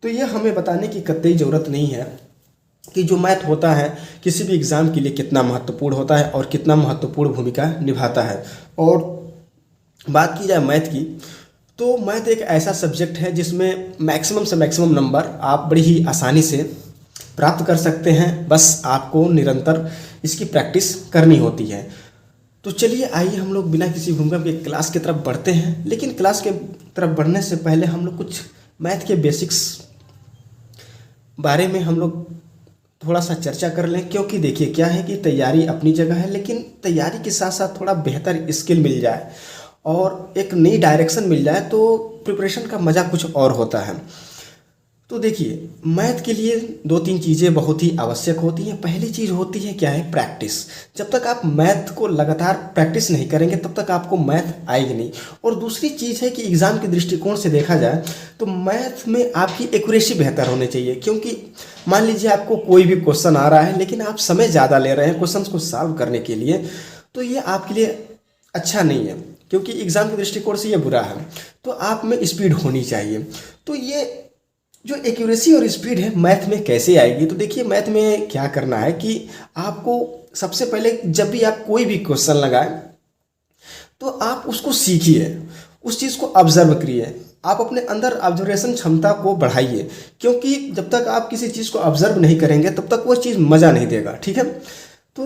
तो ये हमें बताने की कतई ज़रूरत नहीं है कि जो मैथ होता है किसी भी एग्ज़ाम के लिए कितना महत्वपूर्ण होता है और कितना महत्वपूर्ण भूमिका निभाता है। और बात की जाए मैथ की, तो मैथ एक ऐसा सब्जेक्ट है जिसमें मैक्सिमम से मैक्सिमम नंबर आप बड़ी ही आसानी से प्राप्त कर सकते हैं। बस आपको निरंतर इसकी प्रैक्टिस करनी होती है। तो चलिए आइए हम लोग बिना किसी भूमिका के क्लास की तरफ बढ़ते हैं। लेकिन क्लास के तरफ बढ़ने से पहले हम लोग कुछ मैथ के बेसिक्स बारे में हम लोग थोड़ा सा चर्चा कर लें, क्योंकि देखिए क्या है कि तैयारी अपनी जगह है, लेकिन तैयारी के साथ साथ थोड़ा बेहतर स्किल मिल जाए और एक नई डायरेक्शन मिल जाए तो प्रिपरेशन का मज़ा कुछ और होता है। तो देखिए मैथ के लिए दो तीन चीज़ें बहुत ही आवश्यक होती हैं। पहली चीज़ होती है क्या है, प्रैक्टिस। जब तक आप मैथ को लगातार प्रैक्टिस नहीं करेंगे तब तक आपको मैथ आएगी नहीं। और दूसरी चीज़ है कि एग्ज़ाम के दृष्टिकोण से देखा जाए तो मैथ में आपकी एक्यूरेसी बेहतर होनी चाहिए। क्योंकि मान लीजिए आपको कोई भी क्वेश्चन आ रहा है लेकिन आप समय ज़्यादा ले रहे हैं क्वेश्चन को सॉल्व करने के लिए, तो ये आपके लिए अच्छा नहीं है, क्योंकि एग्ज़ाम के दृष्टिकोण से ये बुरा है। तो आप में स्पीड होनी चाहिए। तो ये जो एक्यूरेसी और स्पीड है मैथ में कैसे आएगी, तो देखिए मैथ में क्या करना है कि आपको सबसे पहले जब भी आप कोई भी क्वेश्चन लगाएं तो आप उसको सीखिए, उस चीज़ को ऑब्जर्व करिए, आप अपने अंदर ऑब्जर्वेशन क्षमता को बढ़ाइए। क्योंकि जब तक आप किसी चीज़ को ऑब्जर्व नहीं करेंगे तब तक वो चीज़ मज़ा नहीं देगा। ठीक है, तो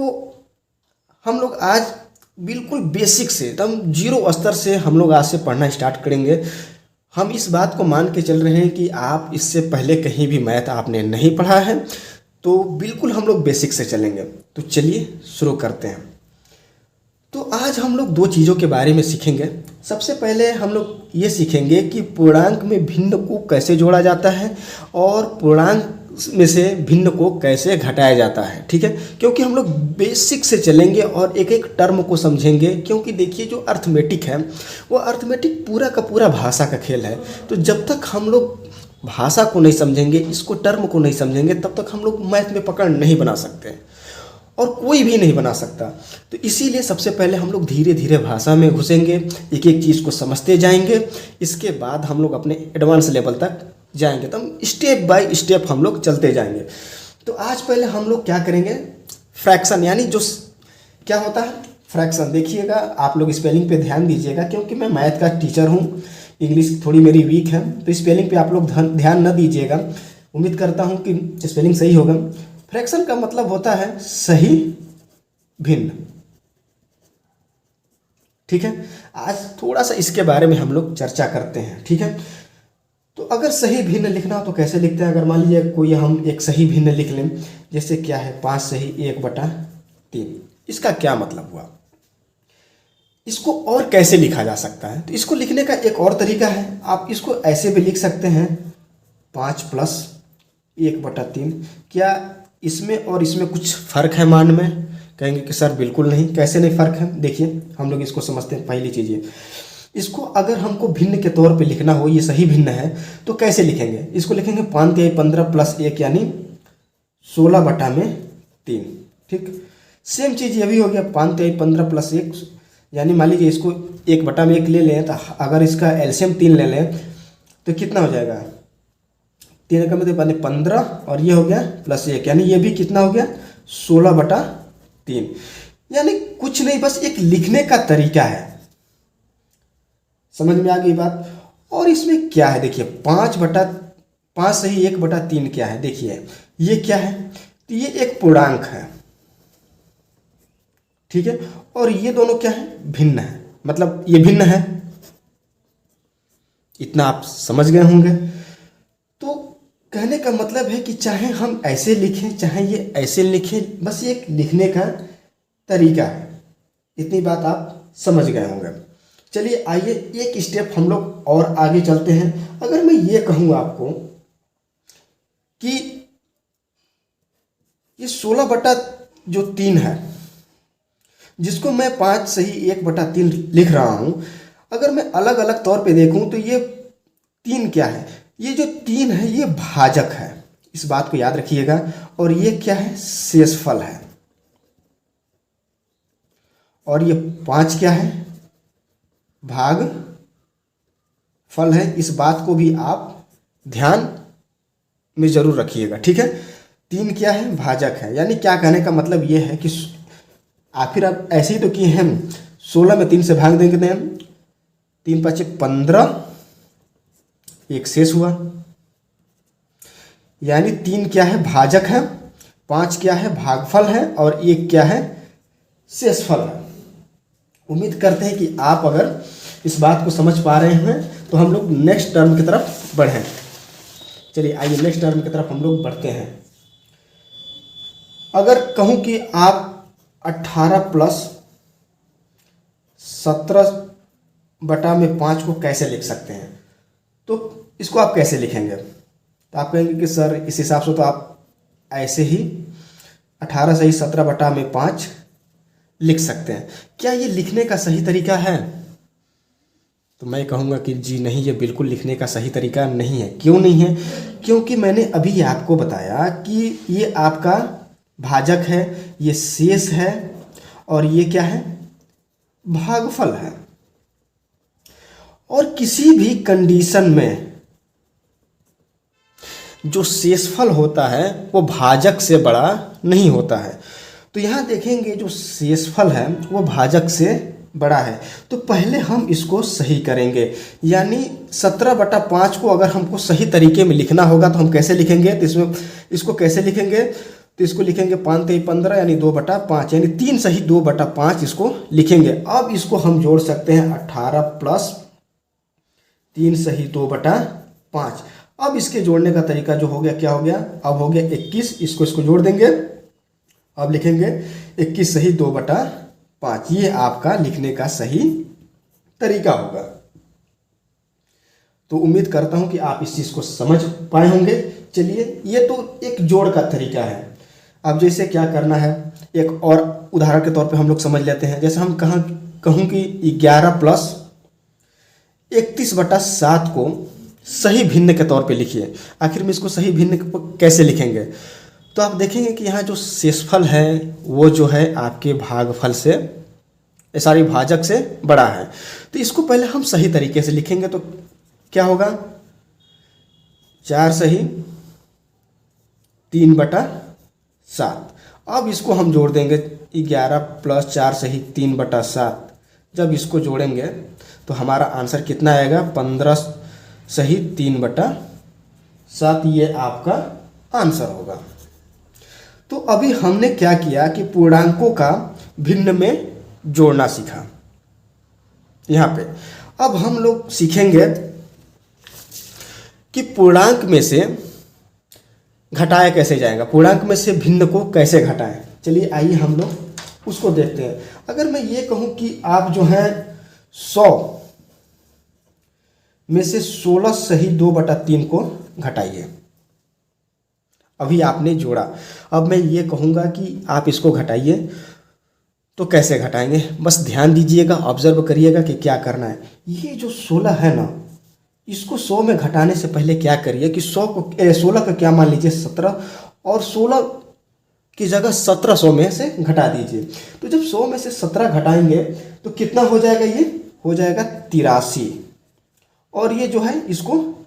हम लोग आज बिल्कुल बेसिक से एकदम जीरो स्तर से हम लोग आज से पढ़ना स्टार्ट करेंगे। हम इस बात को मान के चल रहे हैं कि आप इससे पहले कहीं भी मैथ आपने नहीं पढ़ा है, तो बिल्कुल हम लोग बेसिक से चलेंगे। तो चलिए शुरू करते हैं। तो आज हम लोग दो चीज़ों के बारे में सीखेंगे। सबसे पहले हम लोग ये सीखेंगे कि पूर्णांक में भिन्न को कैसे जोड़ा जाता है और पूर्णांक में से भिन्न को कैसे घटाया जाता है। ठीक है, क्योंकि हम लोग बेसिक से चलेंगे और एक एक टर्म को समझेंगे। क्योंकि देखिए जो अर्थमेटिक है वो अर्थमेटिक पूरा का पूरा भाषा का खेल है। तो जब तक हम लोग भाषा को नहीं समझेंगे, इसको टर्म को नहीं समझेंगे, तब तक हम लोग मैथ में पकड़ नहीं बना सकते और कोई भी नहीं बना सकता। तो इसीलिए सबसे पहले हम लोग धीरे धीरे भाषा में घुसेंगे, एक एक चीज़ को समझते जाएंगे। इसके बाद हम लोग अपने एडवांस लेवल तक जाएंगे, तो हम स्टेप बाय स्टेप हम लोग चलते जाएंगे। तो आज पहले हम लोग क्या करेंगे, फ्रैक्शन, यानी जो क्या होता है फ्रैक्शन। देखिएगा आप लोग स्पेलिंग पे ध्यान दीजिएगा, क्योंकि मैं मैथ का टीचर हूँ, इंग्लिश थोड़ी मेरी वीक है, तो स्पेलिंग पे आप लोग ध्यान न दीजिएगा। उम्मीद करता हूँ कि स्पेलिंग सही होगा। फ्रैक्शन का मतलब होता है सही भिन्न। ठीक है, आज थोड़ा सा इसके बारे में हम लोग चर्चा करते हैं। ठीक है, तो अगर सही भिन्न लिखना हो तो कैसे लिखते हैं। अगर मान लीजिए कोई हम एक सही भिन्न लिख लें, जैसे क्या है 5 सही 1/3, इसका क्या मतलब हुआ, इसको और कैसे लिखा जा सकता है। तो इसको लिखने का एक और तरीका है, आप इसको ऐसे भी लिख सकते हैं 5 + 1/3। क्या इसमें और इसमें कुछ फ़र्क है मान में? कहेंगे कि सर बिल्कुल नहीं। कैसे नहीं फ़र्क है, देखिए हम लोग इसको समझते हैं। पहली चीज़ ये, इसको अगर हमको भिन्न के तौर पे लिखना हो, ये सही भिन्न है, तो कैसे लिखेंगे, इसको लिखेंगे 5 × 15 + 1 यानी 16/3। ठीक, सेम चीज़ ये भी हो गया 5 × 15 + 1 यानी मान लीजिए इसको 1/1 ले लें, तो अगर इसका एलसीएम 3 ले लें तो कितना हो जाएगा, 3 का मतलब 15 और ये हो गया +1 यानी ये भी कितना हो गया 16/3। यानी कुछ नहीं, बस एक लिखने का तरीका है। समझ में आ गई बात। और इसमें क्या है, देखिए 5 सही 1/3 क्या है, देखिए ये क्या है, तो ये एक पूर्णांक है। ठीक है, और ये दोनों क्या है, भिन्न है, मतलब ये भिन्न है। इतना आप समझ गए होंगे। तो कहने का मतलब है कि चाहे हम ऐसे लिखें चाहे ये ऐसे लिखें, बस ये एक लिखने का तरीका है। इतनी बात आप समझ गए होंगे। चलिए आइए एक स्टेप हम लोग और आगे चलते हैं। अगर मैं ये कहूँ आपको कि ये 16/3 है, जिसको मैं 5 सही 1/3 लिख रहा हूँ, अगर मैं अलग अलग तौर पे देखूँ तो ये 3 क्या है, ये जो 3 है ये भाजक है, इस बात को याद रखिएगा। और ये क्या है, शेषफल है। और ये 5 क्या है, भाग फल है। इस बात को भी आप ध्यान में ज़रूर रखिएगा, ठीक है। 3 क्या है, भाजक है, यानी क्या कहने का मतलब ये है कि आखिर आप ऐसे ही तो किए हैं, 16 में 3 से भाग देंगे तो हम 3 × 5 = 15, एक शेष हुआ, यानी 3 क्या है, भाजक है, 5 क्या है, भागफल है, और 1 क्या है, शेषफल है। उम्मीद करते हैं कि आप अगर इस बात को समझ पा रहे हैं तो हम लोग नेक्स्ट टर्म की तरफ बढ़ें। चलिए आइए नेक्स्ट टर्म की तरफ हम लोग बढ़ते हैं। अगर कहूँ कि आप 18 + 17/5 को कैसे लिख सकते हैं, तो इसको आप कैसे लिखेंगे? तो आप कहेंगे कि सर इस हिसाब से तो आप ऐसे ही 18 सही 17/5 लिख सकते हैं। क्या ये लिखने का सही तरीका है? तो मैं कहूँगा कि जी नहीं, ये बिल्कुल लिखने का सही तरीका नहीं है। क्यों नहीं है? क्योंकि मैंने अभी आपको बताया कि ये आपका भाजक है, ये शेष है, और ये क्या है, भागफल है। और किसी भी कंडीशन में जो शेषफल होता है वो भाजक से बड़ा नहीं होता है। तो यहाँ देखेंगे जो शेषफल है वो भाजक से बड़ा है। तो पहले हम इसको सही करेंगे, यानी 17/5 को अगर हमको सही तरीके में लिखना होगा तो हम कैसे लिखेंगे? तो इसमें इसको कैसे लिखेंगे? तो इसको लिखेंगे 5 × 15 यानी 2/5, यानी 3 सही 2/5 इसको लिखेंगे। अब इसको हम जोड़ सकते हैं 18 + 3 सही 2/5। अब इसके जोड़ने का तरीका जो हो गया, क्या हो गया? अब हो गया 21, इसको जोड़ देंगे, अब लिखेंगे 21 सही 2/5। ये आपका लिखने का सही तरीका होगा। तो उम्मीद करता हूं कि आप इस चीज़ को समझ पाए होंगे। चलिए, ये तो एक जोड़ का तरीका है। अब जैसे क्या करना है, एक और उदाहरण के तौर पे हम लोग समझ लेते हैं। जैसे हम कहूँ कि 11 + 31/7 को सही भिन्न के तौर पे लिखिए। आखिर में इसको सही भिन्न कैसे लिखेंगे? तो आप देखेंगे कि यहाँ जो शेषफल है वो जो है आपके भागफल से, भाजक से बड़ा है। तो इसको पहले हम सही तरीके से लिखेंगे। तो क्या होगा? 4 सही 3/7। अब इसको हम जोड़ देंगे 11 + 4 सही 3/7। जब इसको जोड़ेंगे तो हमारा आंसर कितना आएगा? 15 सही 3/7। ये आपका आंसर होगा। तो अभी हमने क्या किया कि पूर्णांकों का भिन्न में जोड़ना सीखा। यहाँ पे अब हम लोग सीखेंगे कि पूर्णांक में से घटाया कैसे जाएगा, पूर्णांक में से भिन्न को कैसे घटाएं। चलिए आइए हम लोग उसको देखते हैं। अगर मैं ये कहूँ कि आप जो है 100 में से 16 सही 2/3 को घटाइए। अभी आपने जोड़ा, अब मैं ये कहूँगा कि आप इसको घटाइए। तो कैसे घटाएंगे? बस ध्यान दीजिएगा, ऑब्जर्व करिएगा कि क्या करना है। ये जो 16 है ना, इसको 100 में घटाने से पहले क्या करिए कि 16 का क्या मान लीजिए 17, और 16 की जगह 17 100 में से घटा दीजिए। तो जब 100 में से 17 घटाएंगे तो कितना हो जाएगा? ये हो जाएगा 83। और ये जो है इसको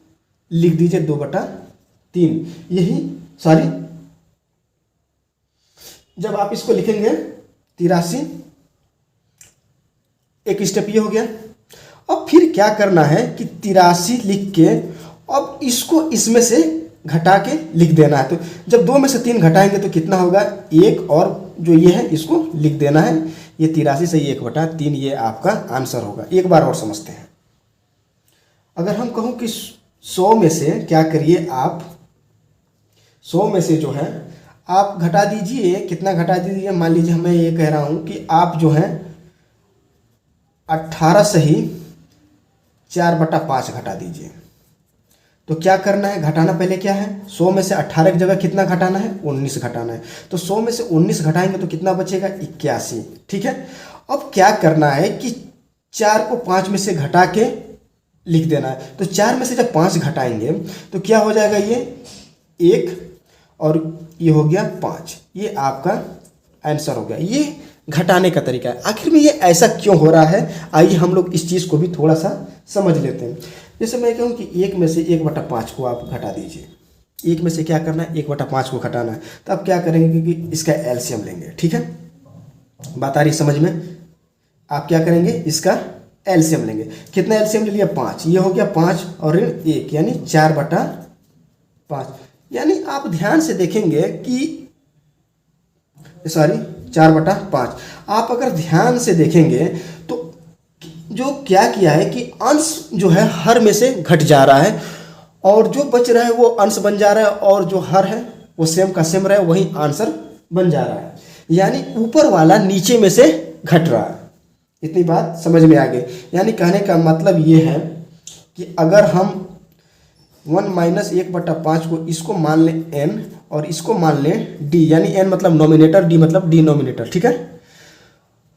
लिख दीजिए 2/3। यही सॉरी, जब आप इसको लिखेंगे 83, एक स्टेप ये हो गया। अब फिर क्या करना है कि 83 लिख के अब इसको इसमें से घटा के लिख देना है। तो जब 2 में से 3 घटाएंगे तो कितना होगा? 1, और जो ये है इसको लिख देना है। ये 83 से 1/3, ये आपका आंसर होगा। एक बार और समझते हैं। अगर हम कहूँ कि 100 में से क्या करिए, आप 100 में से जो है आप घटा दीजिए। कितना घटा दीजिए? मान लीजिए मैं ये कह रहा हूँ कि आप जो है 18 सही 4/5 घटा दीजिए। तो क्या करना है? घटाना पहले क्या है? 100 में से 18 की जगह कितना घटाना है? 19 घटाना है। तो 100 में से 19 घटाएंगे तो कितना बचेगा? 81। ठीक है। अब क्या करना है कि 4 को 5 में से घटा के लिख देना है। तो 4 में से जब 5 घटाएंगे तो क्या हो जाएगा? ये 1 और ये हो गया 5। ये आपका आंसर हो गया। ये घटाने का तरीका है। आखिर में ये ऐसा क्यों हो रहा है, आइए हम लोग इस चीज़ को भी थोड़ा सा समझ लेते हैं। जैसे मैं कहूँ कि 1 में से 1/5 को आप घटा दीजिए। एक में से क्या करना है, 1/5 को घटाना है। तो अब क्या करेंगे कि इसका एलसीएम लेंगे। ठीक है, बात आ रही समझ में? आप क्या करेंगे, इसका एलसीएम लेंगे। कितना एलसीएम ले लिया, 5। ये हो गया 5 और 1 यानी 4/5। यानी आप ध्यान से देखेंगे कि सॉरी 4/5। आप अगर ध्यान से देखेंगे तो जो क्या किया है कि अंश जो है हर में से घट जा रहा है और जो बच रहा है वो अंश बन जा रहा है और जो हर है वो सेम का सेम रहा है, वही आंसर बन जा रहा है। यानी ऊपर वाला नीचे में से घट रहा है। इतनी बात समझ में आ गई। यानी कहने का मतलब ये है कि अगर हम 1 - 1/5 को इसको मान लें n और इसको मान लें d, यानी n मतलब नोमिनेटर, d मतलब डिनोमिनेटर। ठीक है,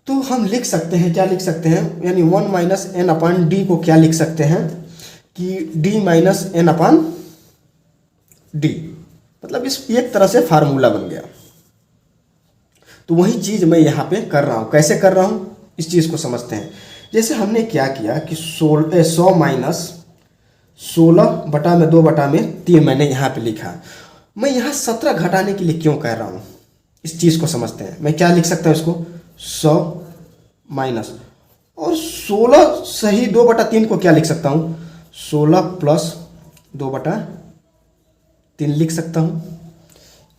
तो हम लिख सकते हैं, क्या लिख सकते हैं, यानी 1 - n/d को क्या लिख सकते हैं कि d - n/d, मतलब इस एक तरह से फार्मूला बन गया। तो वही चीज़ मैं यहाँ पे कर रहा हूँ। कैसे कर रहा हूँ इस चीज़ को समझते हैं। जैसे हमने क्या किया कि 100 - 16/2/3 मैंने यहाँ पे लिखा। मैं यहाँ 17 घटाने के लिए क्यों कह रहा हूँ, इस चीज़ को समझते हैं। मैं क्या लिख सकता हूँ इसको, 100 माइनस और 16 सही 2/3 को क्या लिख सकता हूँ, 16 + 2/3 लिख सकता हूँ।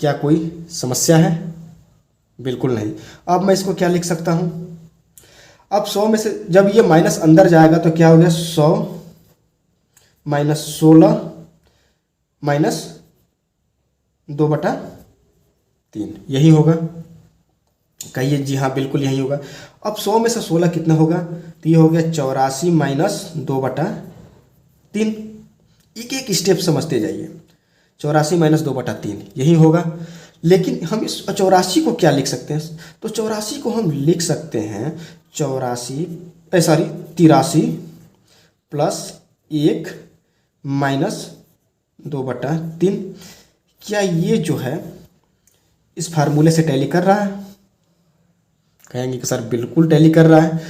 क्या कोई समस्या है? बिल्कुल नहीं। अब मैं इसको क्या लिख सकता हूँ, अब 100 में से जब ये माइनस अंदर जाएगा तो क्या हो गया, 100 - 16 - 2/3 यही होगा। कहिए जी हाँ, बिल्कुल यही होगा। अब 100 में से 16 कितना होगा, तो ये हो गया 84 - 2/3। एक एक स्टेप समझते जाइए। 84 - 2/3 यही होगा। लेकिन हम इस 84 को क्या लिख सकते हैं, तो 84 को हम लिख सकते हैं 83 + 1 - 2/3। क्या ये जो है इस फार्मूले से टैली कर रहा है? कहेंगे कि सर बिल्कुल टैली कर रहा है।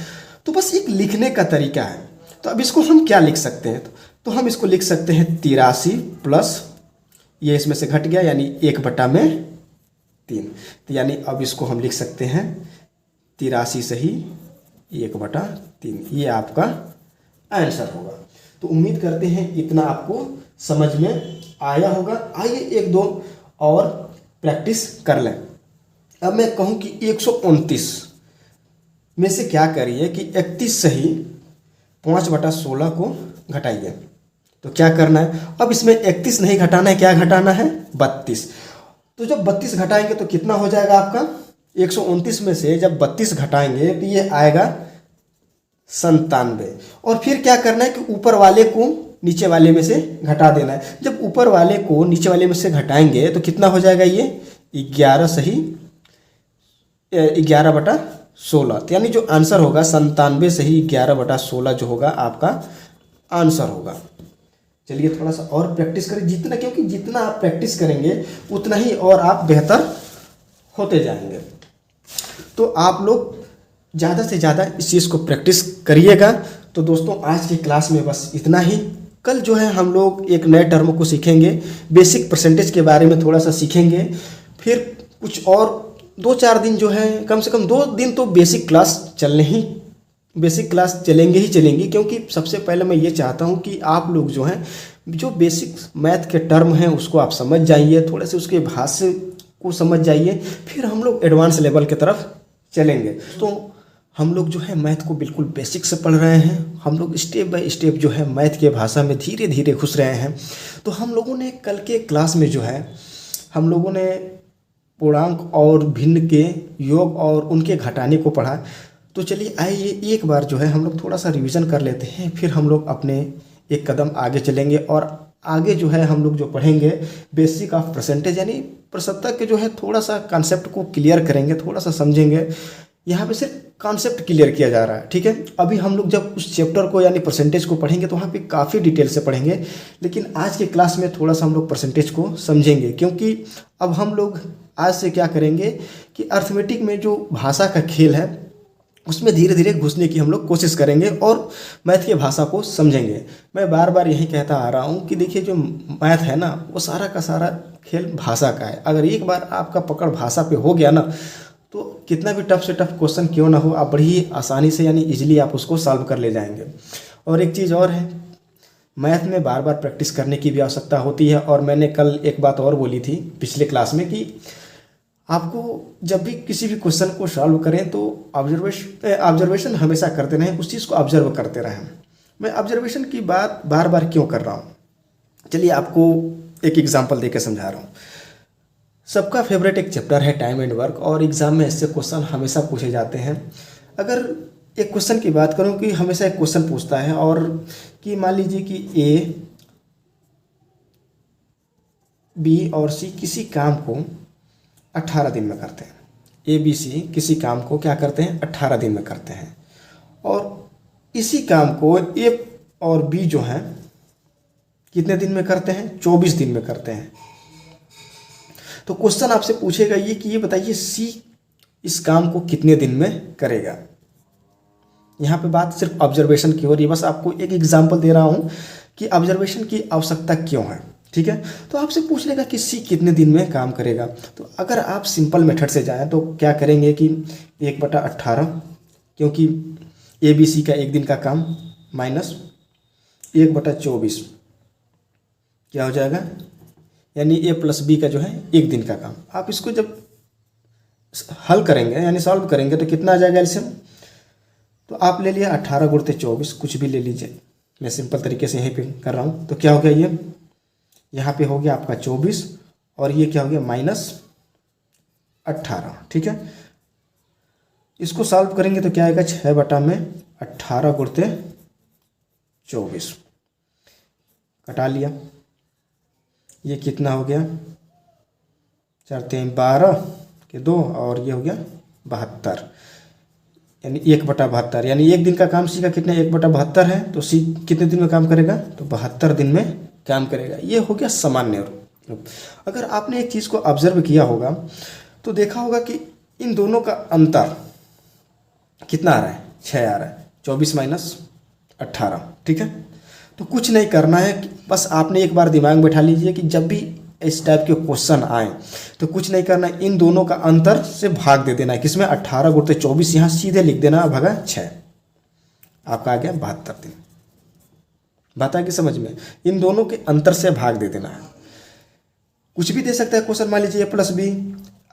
तो बस एक लिखने का तरीका है। तो अब इसको हम क्या लिख सकते हैं, तो हम इसको लिख सकते हैं 83 प्लस ये इसमें से घट गया यानी 1/3। तो यानी अब इसको हम लिख सकते हैं 83 सही 1/3। ये आपका आंसर होगा। तो उम्मीद करते हैं इतना आपको समझ में आया होगा। आइए एक दो और प्रैक्टिस कर लें। अब मैं कहूँ कि 129 में से क्या करिए कि 31 सही 5/16 को घटाइए। तो क्या करना है, अब इसमें 31 नहीं घटाना है, क्या घटाना है, 32। तो जब 32 घटाएंगे तो कितना हो जाएगा आपका, 129 में से जब 32 घटाएंगे तो ये आएगा 97। और फिर क्या करना है कि ऊपर वाले को नीचे वाले में से घटा देना है। जब ऊपर वाले को नीचे वाले में से घटाएंगे तो कितना हो जाएगा, ये 11 सही 11/16। यानी जो आंसर होगा 97 सही 11/16 जो होगा आपका आंसर होगा। चलिए थोड़ा सा और प्रैक्टिस करें, जितना, क्योंकि जितना आप प्रैक्टिस करेंगे उतना ही और आप बेहतर होते जाएंगे। तो आप लोग ज़्यादा से ज़्यादा इस चीज़ को प्रैक्टिस करिएगा। तो दोस्तों आज की क्लास में बस इतना ही। कल जो है हम लोग एक नए टर्म को सीखेंगे, बेसिक परसेंटेज के बारे में थोड़ा सा सीखेंगे। फिर कुछ और 2-4 दिन जो है, कम से कम 2 दिन तो बेसिक क्लास चलेंगे ही चलेंगी। क्योंकि सबसे पहले मैं ये चाहता हूँ कि आप लोग जो हैं जो बेसिक मैथ के टर्म हैं उसको आप समझ जाइए, थोड़े से उसके भाषा को समझ जाइए, फिर हम लोग एडवांस लेवल की तरफ चलेंगे। तो हम लोग जो है मैथ को बिल्कुल बेसिक से पढ़ रहे हैं। हम लोग स्टेप बाय स्टेप जो है मैथ के भाषा में धीरे धीरे घुस रहे हैं। तो हम लोगों ने कल के क्लास में जो है हम लोगों ने पूर्णांक और भिन्न के योग और उनके घटाने को पढ़ा। तो चलिए आइए एक बार जो है हम लोग थोड़ा सा रिवीजन कर लेते हैं, फिर हम लोग अपने एक कदम आगे चलेंगे। और आगे जो है हम लोग जो पढ़ेंगे बेसिक ऑफ परसेंटेज, यानी प्रसन्नता के जो है थोड़ा सा कॉन्सेप्ट को क्लियर करेंगे, थोड़ा सा समझेंगे। यहाँ पे सिर्फ कॉन्सेप्ट क्लियर किया जा रहा है, ठीक है। अभी हम लोग जब उस चैप्टर को यानी परसेंटेज को पढ़ेंगे तो वहाँ पे काफ़ी डिटेल से पढ़ेंगे, लेकिन आज के क्लास में थोड़ा सा हम लोग परसेंटेज को समझेंगे। क्योंकि अब हम लोग आज से क्या करेंगे कि अर्थमेटिक में जो भाषा का खेल है उसमें धीरे धीरे घुसने की हम लोग कोशिश करेंगे और मैथ की भाषा को समझेंगे। मैं बार बार यही कहता आ रहा हूँ कि देखिए जो मैथ है ना वो सारा का सारा खेल भाषा का है। अगर एक बार आपका पकड़ भाषा पे हो गया ना तो कितना भी टफ से टफ क्वेश्चन क्यों ना हो आप बड़ी आसानी से यानी इजीली आप उसको सॉल्व कर ले जाएंगे। और एक चीज़ और है, मैथ में बार बार प्रैक्टिस करने की भी आवश्यकता होती है। और मैंने कल एक बात और बोली थी पिछले क्लास में कि आपको जब भी किसी भी क्वेश्चन को सॉल्व करें तो ऑब्जर्वेशन हमेशा करते रहें, उस चीज़ को ऑब्जर्व करते रहें। मैं ऑब्जर्वेशन की बात बार बार क्यों कर रहा हूँ, चलिए आपको एक एग्जांपल देकर समझा रहा हूँ। सबका फेवरेट एक चैप्टर है टाइम एंड वर्क और एग्जाम में ऐसे क्वेश्चन हमेशा पूछे जाते हैं। अगर एक क्वेश्चन की बात करूँ कि हमेशा एक क्वेश्चन पूछता है और कि मान लीजिए कि ए, बी और सी किसी काम को 18 दिन में करते हैं। ए बी सी किसी काम को क्या करते हैं 18 दिन में करते हैं और इसी काम को ए और बी जो हैं कितने दिन में करते हैं 24 दिन में करते हैं। तो क्वेश्चन आपसे पूछेगा ये कि ये बताइए सी इस काम को कितने दिन में करेगा। यहाँ पे बात सिर्फ ऑब्जर्वेशन की हो रही है, बस आपको एक एग्जांपल दे रहा हूँ कि ऑब्जर्वेशन की आवश्यकता क्यों है। ठीक है, तो आपसे पूछ लेगा कि सी कितने दिन में काम करेगा। तो अगर आप सिंपल मेथड से जाएं तो क्या करेंगे कि 1/18 क्योंकि ए बी सी का एक दिन का काम माइनस 1/24 क्या हो जाएगा, यानी ए प्लस बी का जो है एक दिन का काम। आप इसको जब हल करेंगे यानी सॉल्व करेंगे तो कितना आ जाएगा एलसीएम। तो आप ले लिया 18 × 24 कुछ भी ले लीजिए, मैं सिंपल तरीके से यहीं पे कर रहा हूँ। तो क्या हो गया ये यहाँ पे हो गया आपका 24 और ये क्या हो गया -18। ठीक है, इसको सॉल्व करेंगे तो क्या आएगा 6/18 × 24 कटा लिया, ये कितना हो गया 4 × 12 के 2 और ये हो गया 72 यानी 1/72 यानी एक दिन का काम सी का कितना 1/72 है। तो सी कितने दिन में काम करेगा तो 72 दिन में काम करेगा। ये हो गया सामान्य रूप। अगर आपने एक चीज़ को ऑब्जर्व किया होगा तो देखा होगा कि इन दोनों का अंतर कितना आ रहा है 6 आ रहा है, 24 - 18। ठीक है, तो कुछ नहीं करना है, बस आपने एक बार दिमाग में बैठा लीजिए कि जब भी इस टाइप के क्वेश्चन आए तो कुछ नहीं करना है, इन दोनों का अंतर से भाग दे देना है। किसमें 18 × 24 यहाँ सीधे लिख देना भागा 6, आपका आ गया 72 दिन। बात आ गई समझ में, इन दोनों के अंतर से भाग दे देना है। कुछ भी दे सकता है क्वेश्चन, मान लीजिए A + B,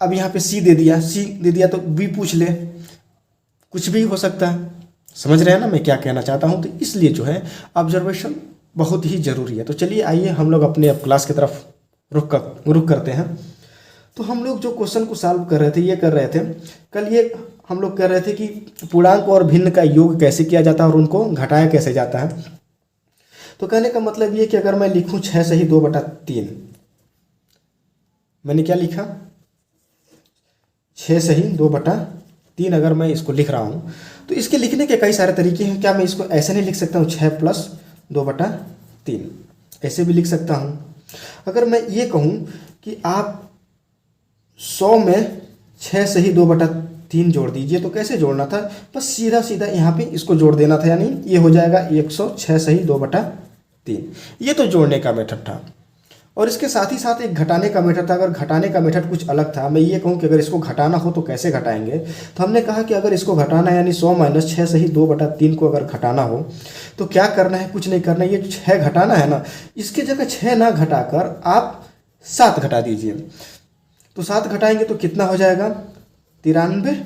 अब यहाँ पे C दे दिया तो B पूछ ले, कुछ भी हो सकता है। समझ रहे हैं ना मैं क्या कहना चाहता हूँ। तो इसलिए जो है ऑब्जर्वेशन बहुत ही ज़रूरी है। तो चलिए आइए हम लोग अपने अब क्लास की तरफ रुख करते हैं। तो हम लोग जो क्वेश्चन को सॉल्व कर रहे थे ये कर रहे थे कल, ये हम लोग कर रहे थे कि पूर्णांक और भिन्न का योग कैसे किया जाता है और उनको घटाया कैसे जाता है। तो कहने का मतलब ये कि अगर मैं लिखूं 6 सही 2/3, मैंने क्या लिखा 6 सही 2/3 अगर मैं इसको लिख रहा हूं तो इसके लिखने के कई सारे तरीके हैं। क्या मैं इसको ऐसे नहीं लिख सकता हूं 6 + 2/3, ऐसे भी लिख सकता हूं। अगर मैं ये कहूं कि आप 100 में 6 सही 2/3 जोड़ दीजिए तो कैसे जोड़ना था, बस सीधा सीधा यहाँ पे इसको जोड़ देना था, यानी ये हो जाएगा 106 सही 2/3। ये तो जोड़ने का मेथड था। और इसके साथ ही साथ एक घटाने का मेथड था। अगर घटाने का मेथड कुछ अलग था, मैं ये कहूँ कि अगर इसको घटाना हो तो कैसे घटाएंगे, तो हमने कहा कि अगर इसको घटाना है यानी 100 - 6 सही 2/3 को अगर घटाना हो तो क्या करना है, कुछ नहीं करना है, ये 6 घटाना है ना, इसके जगह 6 ना घटाकर आप 7 घटा दीजिए। तो 7 घटाएंगे तो कितना हो जाएगा 93,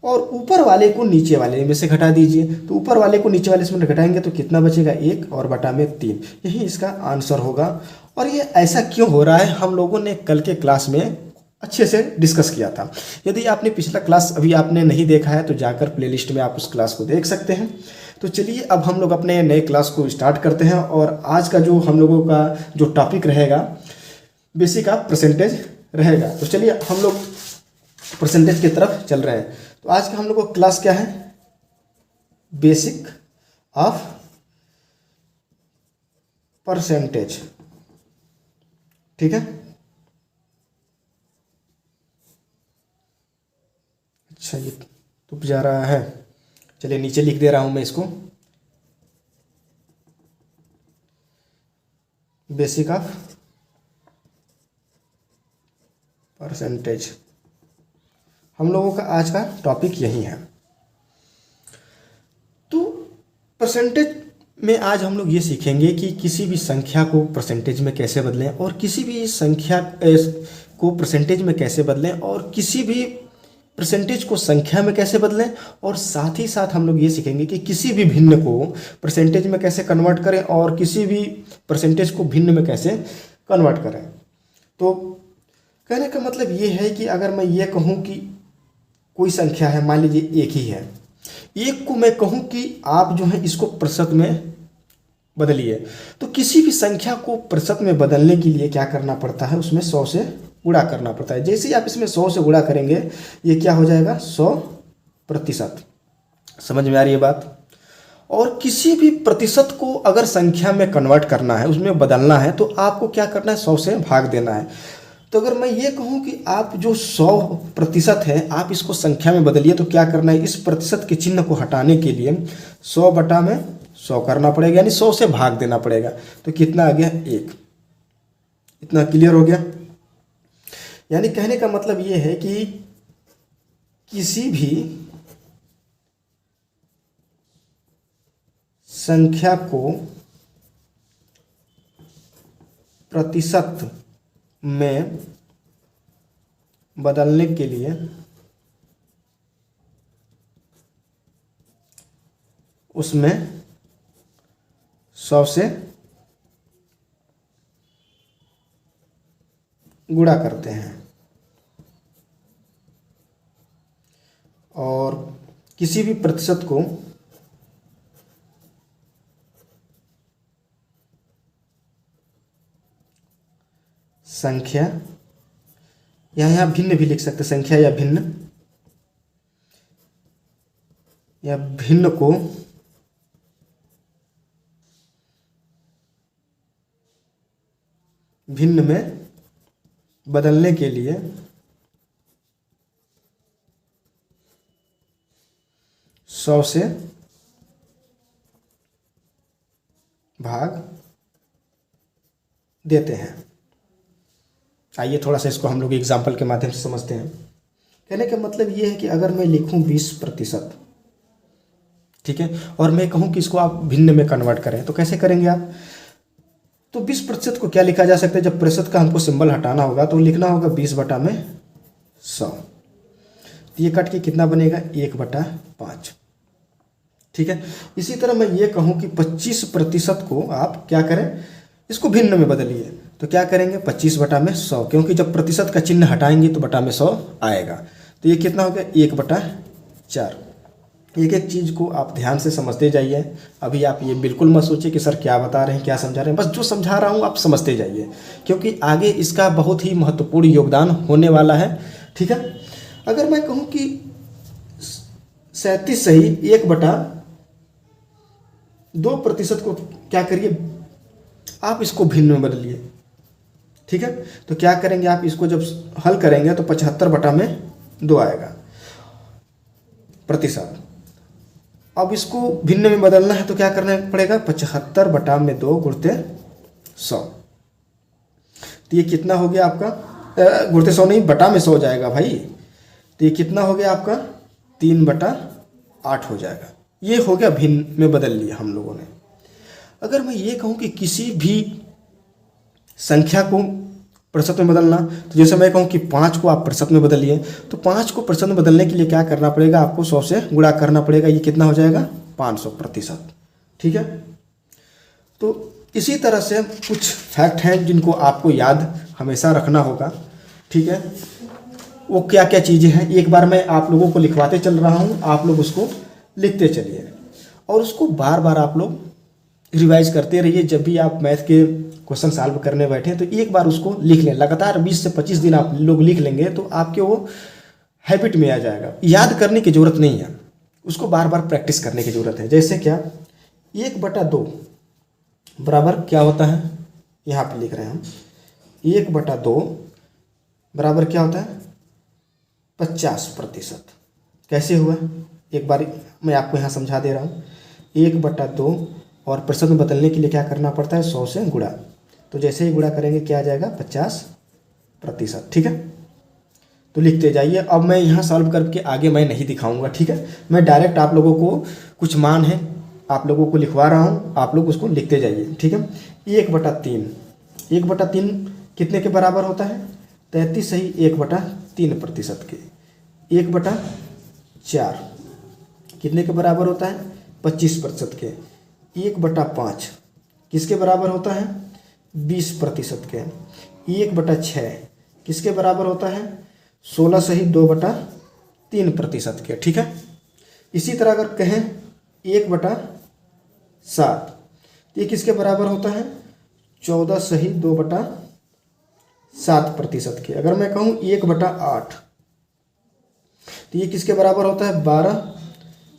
और ऊपर वाले को नीचे वाले में से घटा दीजिए। तो ऊपर वाले को नीचे वाले से घटाएंगे तो कितना बचेगा 1 और बटा में 3, यही इसका आंसर होगा। और ये ऐसा क्यों हो रहा है हम लोगों ने कल के क्लास में अच्छे से डिस्कस किया था। यदि आपने पिछला क्लास अभी आपने नहीं देखा है तो जाकर प्लेलिस्ट में आप उस क्लास को देख सकते हैं। तो चलिए अब हम लोग अपने नए क्लास को स्टार्ट करते हैं। और आज का जो हम लोगों का जो टॉपिक रहेगा बेसिक ऑफ परसेंटेज रहेगा। तो चलिए हम लोग परसेंटेज की तरफ चल रहे हैं। तो आज का हम लोग का क्लास क्या है, बेसिक ऑफ परसेंटेज। ठीक है, अच्छा ये तुप जा रहा है। चलिए नीचे लिख दे रहा हूं मैं इसको, बेसिक ऑफ परसेंटेज। हम लोगों का आज का टॉपिक यही है। तो परसेंटेज में आज हम लोग ये सीखेंगे कि किसी भी संख्या को परसेंटेज में कैसे बदलें, और किसी भी संख्या को परसेंटेज में कैसे बदलें, और किसी भी परसेंटेज को संख्या में कैसे बदलें, और साथ ही साथ हम लोग ये सीखेंगे कि किसी भी भिन्न को परसेंटेज में कैसे कन्वर्ट करें, और किसी भी परसेंटेज को भिन्न में कैसे कन्वर्ट करें। तो कहने का मतलब ये है कि अगर मैं ये कहूँ कि कोई संख्या है, मान लीजिए एक ही है, एक को मैं कहूँ कि आप जो है इसको प्रतिशत में बदलिए, तो किसी भी संख्या को प्रतिशत में बदलने के लिए क्या करना पड़ता है, उसमें 100 से गुणा करना पड़ता है। जैसे ही आप इसमें 100 से गुणा करेंगे, ये क्या हो जाएगा, 100%। समझ में आ रही है बात। और किसी भी प्रतिशत को अगर संख्या में कन्वर्ट करना है, उसमें बदलना है, तो आपको क्या करना है, 100 से भाग देना है। तो अगर मैं ये कहूँ कि आप जो 100% है, आप इसको संख्या में बदलिए, तो क्या करना है, इस प्रतिशत के चिन्ह को हटाने के लिए 100/100 करना पड़ेगा, यानी 100 से भाग देना पड़ेगा। तो कितना आ गया, 1। इतना क्लियर हो गया। यानी कहने का मतलब ये है कि किसी भी संख्या को प्रतिशत में बदलने के लिए उसमें 100 से गुणा करते हैं, और किसी भी प्रतिशत को संख्या, यहाँ भिन्न भी लिख सकते, संख्या या भिन्न को भिन्न में बदलने के लिए 100 से भाग देते हैं। आइए थोड़ा सा इसको हम लोग एग्जाम्पल के माध्यम से समझते हैं। कहने का मतलब ये है कि अगर मैं लिखूं 20%, ठीक है, और मैं कहूं कि इसको आप भिन्न में कन्वर्ट करें, तो कैसे करेंगे आप, तो 20% को क्या लिखा जा सकता है, जब प्रतिशत का हमको सिंबल हटाना होगा तो लिखना होगा 20/100। तो ये कट के कितना बनेगा, 1/5। ठीक है। इसी तरह मैं ये कहूँ कि 25% को आप क्या करें, इसको भिन्न में बदलिए, तो क्या करेंगे, 25/100, क्योंकि जब प्रतिशत का चिन्ह हटाएंगे तो बटा में 100 आएगा। तो ये कितना हो गया, 1/4। एक एक चीज़ को आप ध्यान से समझते जाइए। अभी आप ये बिल्कुल मत सोचिए कि सर क्या बता रहे हैं, क्या समझा रहे हैं, बस जो समझा रहा हूँ आप समझते जाइए, क्योंकि आगे इसका बहुत ही महत्वपूर्ण योगदान होने वाला है। ठीक है। अगर मैं कहूँ कि 37 सही 1/2% को क्या करिए, आप इसको भिन्न में बदलिए। ठीक है। तो क्या करेंगे, आप इसको जब हल करेंगे तो 75/2 आएगा प्रतिशत। अब इसको भिन्न में बदलना है तो क्या करना पड़ेगा, 75/2 गुणित 100। तो ये कितना हो गया आपका, गुणित 100 नहीं, बटा में 100 हो जाएगा भाई। तो ये कितना हो गया आपका, 3/8 हो जाएगा। ये हो गया भिन्न में बदल लिया हम लोगों ने। अगर मैं ये कहूँ कि किसी भी संख्या को प्रतिशत में बदलना, तो जैसे मैं कहूँ कि 5 को आप प्रतिशत में बदलिए, तो 5 को प्रतिशत में बदलने के लिए क्या करना पड़ेगा, आपको 100 से गुणा करना पड़ेगा। ये कितना हो जाएगा, 500%। ठीक है। तो इसी तरह से कुछ फैक्ट हैं जिनको आपको याद हमेशा रखना होगा। ठीक है। वो क्या क्या चीज़ें हैं, एक बार मैं आप लोगों को लिखवाते चल रहा हूँ, आप लोग उसको लिखते चलिए और उसको बार बार आप लोग रिवाइज करते रहिए। जब भी आप मैथ के क्वेश्चन सॉल्व करने बैठे तो एक बार उसको लिख लें। लगातार 20 से 25 दिन आप लोग लिख लेंगे तो आपके वो हैबिट में आ जाएगा। याद करने की ज़रूरत नहीं है, उसको बार बार प्रैक्टिस करने की ज़रूरत है। जैसे क्या, 1/2 बराबर क्या होता है, यहाँ पे लिख रहे हैं हम, 1/2 बराबर क्या होता है, 50%। कैसे हुआ, एक बार मैं आपको यहाँ समझा दे रहा हूँ। 1/2 और प्रतिशत में बदलने के लिए क्या करना पड़ता है, 100 से गुणा। तो जैसे ही गुणा करेंगे क्या आ जाएगा, 50%। ठीक है, तो लिखते जाइए। अब मैं यहाँ सॉल्व करके आगे मैं नहीं दिखाऊंगा, ठीक है। मैं डायरेक्ट आप लोगों को कुछ मान है आप लोगों को लिखवा रहा हूँ, आप लोग उसको लिखते जाइए, ठीक है। 1/3, 1/3 कितने के बराबर होता है, 33 सही 1/3% के। 1/4 कितने के बराबर होता है, 25% के। 1/5 किसके बराबर होता है, 20% के। 1/6 किसके बराबर होता है, 16 सही 2/3% के। ठीक है, इसी तरह अगर कहें 1/7 तो ये किसके बराबर होता है, 14 सही 2/7% के। अगर मैं कहूँ 1/8 तो ये किसके बराबर होता है, 12,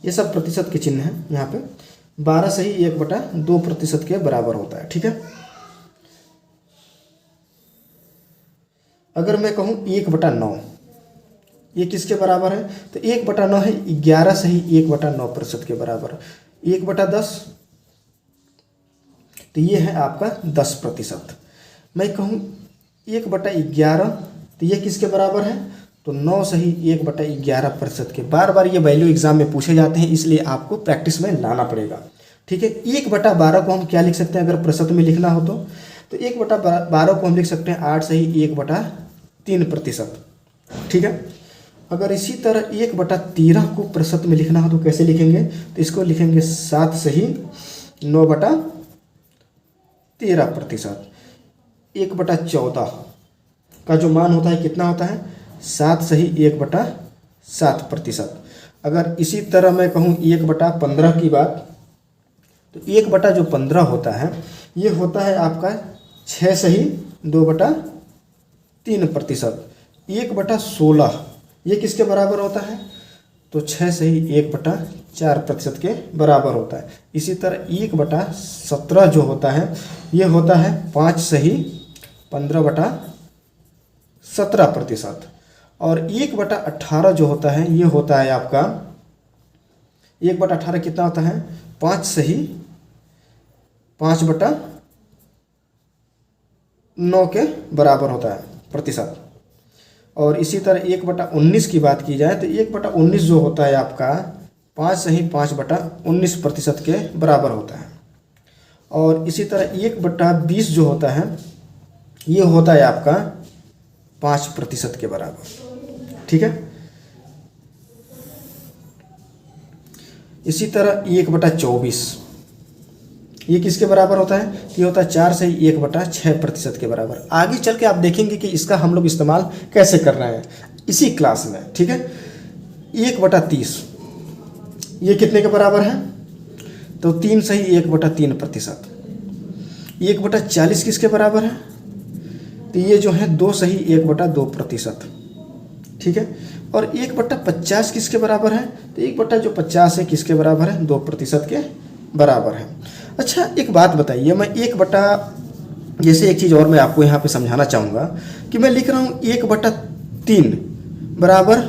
ये सब प्रतिशत के चिन्ह हैं यहाँ पे, 12 सही 1/2% के बराबर होता है। ठीक है, अगर मैं कहूँ 1/9 ये किसके बराबर है, तो 1/9 है 11 सही 1/9% के बराबर। 1/10 तो ये है आपका 10%। मैं कहूँ 1/11 तो ये किसके बराबर है, तो 9 सही 1/11% के। बार बार ये वैल्यू एग्जाम में पूछे जाते हैं, इसलिए आपको प्रैक्टिस में लाना पड़ेगा। ठीक है, 1/12 को हम क्या लिख सकते हैं, अगर प्रतिशत में लिखना हो तो 1/12 को हम लिख सकते हैं 8 सही 1/3%। ठीक है, अगर इसी तरह 1/13 को प्रतिशत में लिखना हो तो कैसे लिखेंगे, तो इसको लिखेंगे 7 सही 9/13%। 1/14 का जो मान होता है कितना होता है, 7 सही 1/7%। अगर इसी तरह मैं कहूँ 1/15 की बात, तो 1/15 होता है ये होता है आपका 6 सही 2/3%। 1/16 ये किसके बराबर होता है, तो 6 सही 1/4% के बराबर होता है। इसी तरह 1/17 जो होता है ये होता है 5 सही 15/17%। और 1/18 जो होता है ये होता है आपका 1/18 कितना होता है, 5 सही 5/9 के बराबर होता है प्रतिशत। और इसी तरह 1/19 की बात की जाए तो 1/19 जो होता है आपका 5 सही 5/19% के बराबर होता है। और इसी तरह 1/20 जो होता है ये होता है आपका 5% के बराबर। ठीक है, इसी तरह 1/24 ये किसके बराबर होता है, ये होता है 4 से 1/6% के बराबर। आगे चल के आप देखेंगे कि इसका हम लोग इस्तेमाल कैसे कर रहे हैं इसी क्लास में। ठीक है, 1/30 ये कितने के बराबर है, तो 3 सही 1/3%। 1/40 किसके बराबर है, तो ये जो है 2 सही 1/2%। ठीक है, और 1/50 किसके बराबर है, तो 1/50 है किसके बराबर है, 2% के बराबर है। अच्छा एक बात बताइए, मैं जैसे एक चीज़ और मैं आपको यहाँ पे समझाना चाहूँगा कि मैं लिख रहा हूँ 1/3 बराबर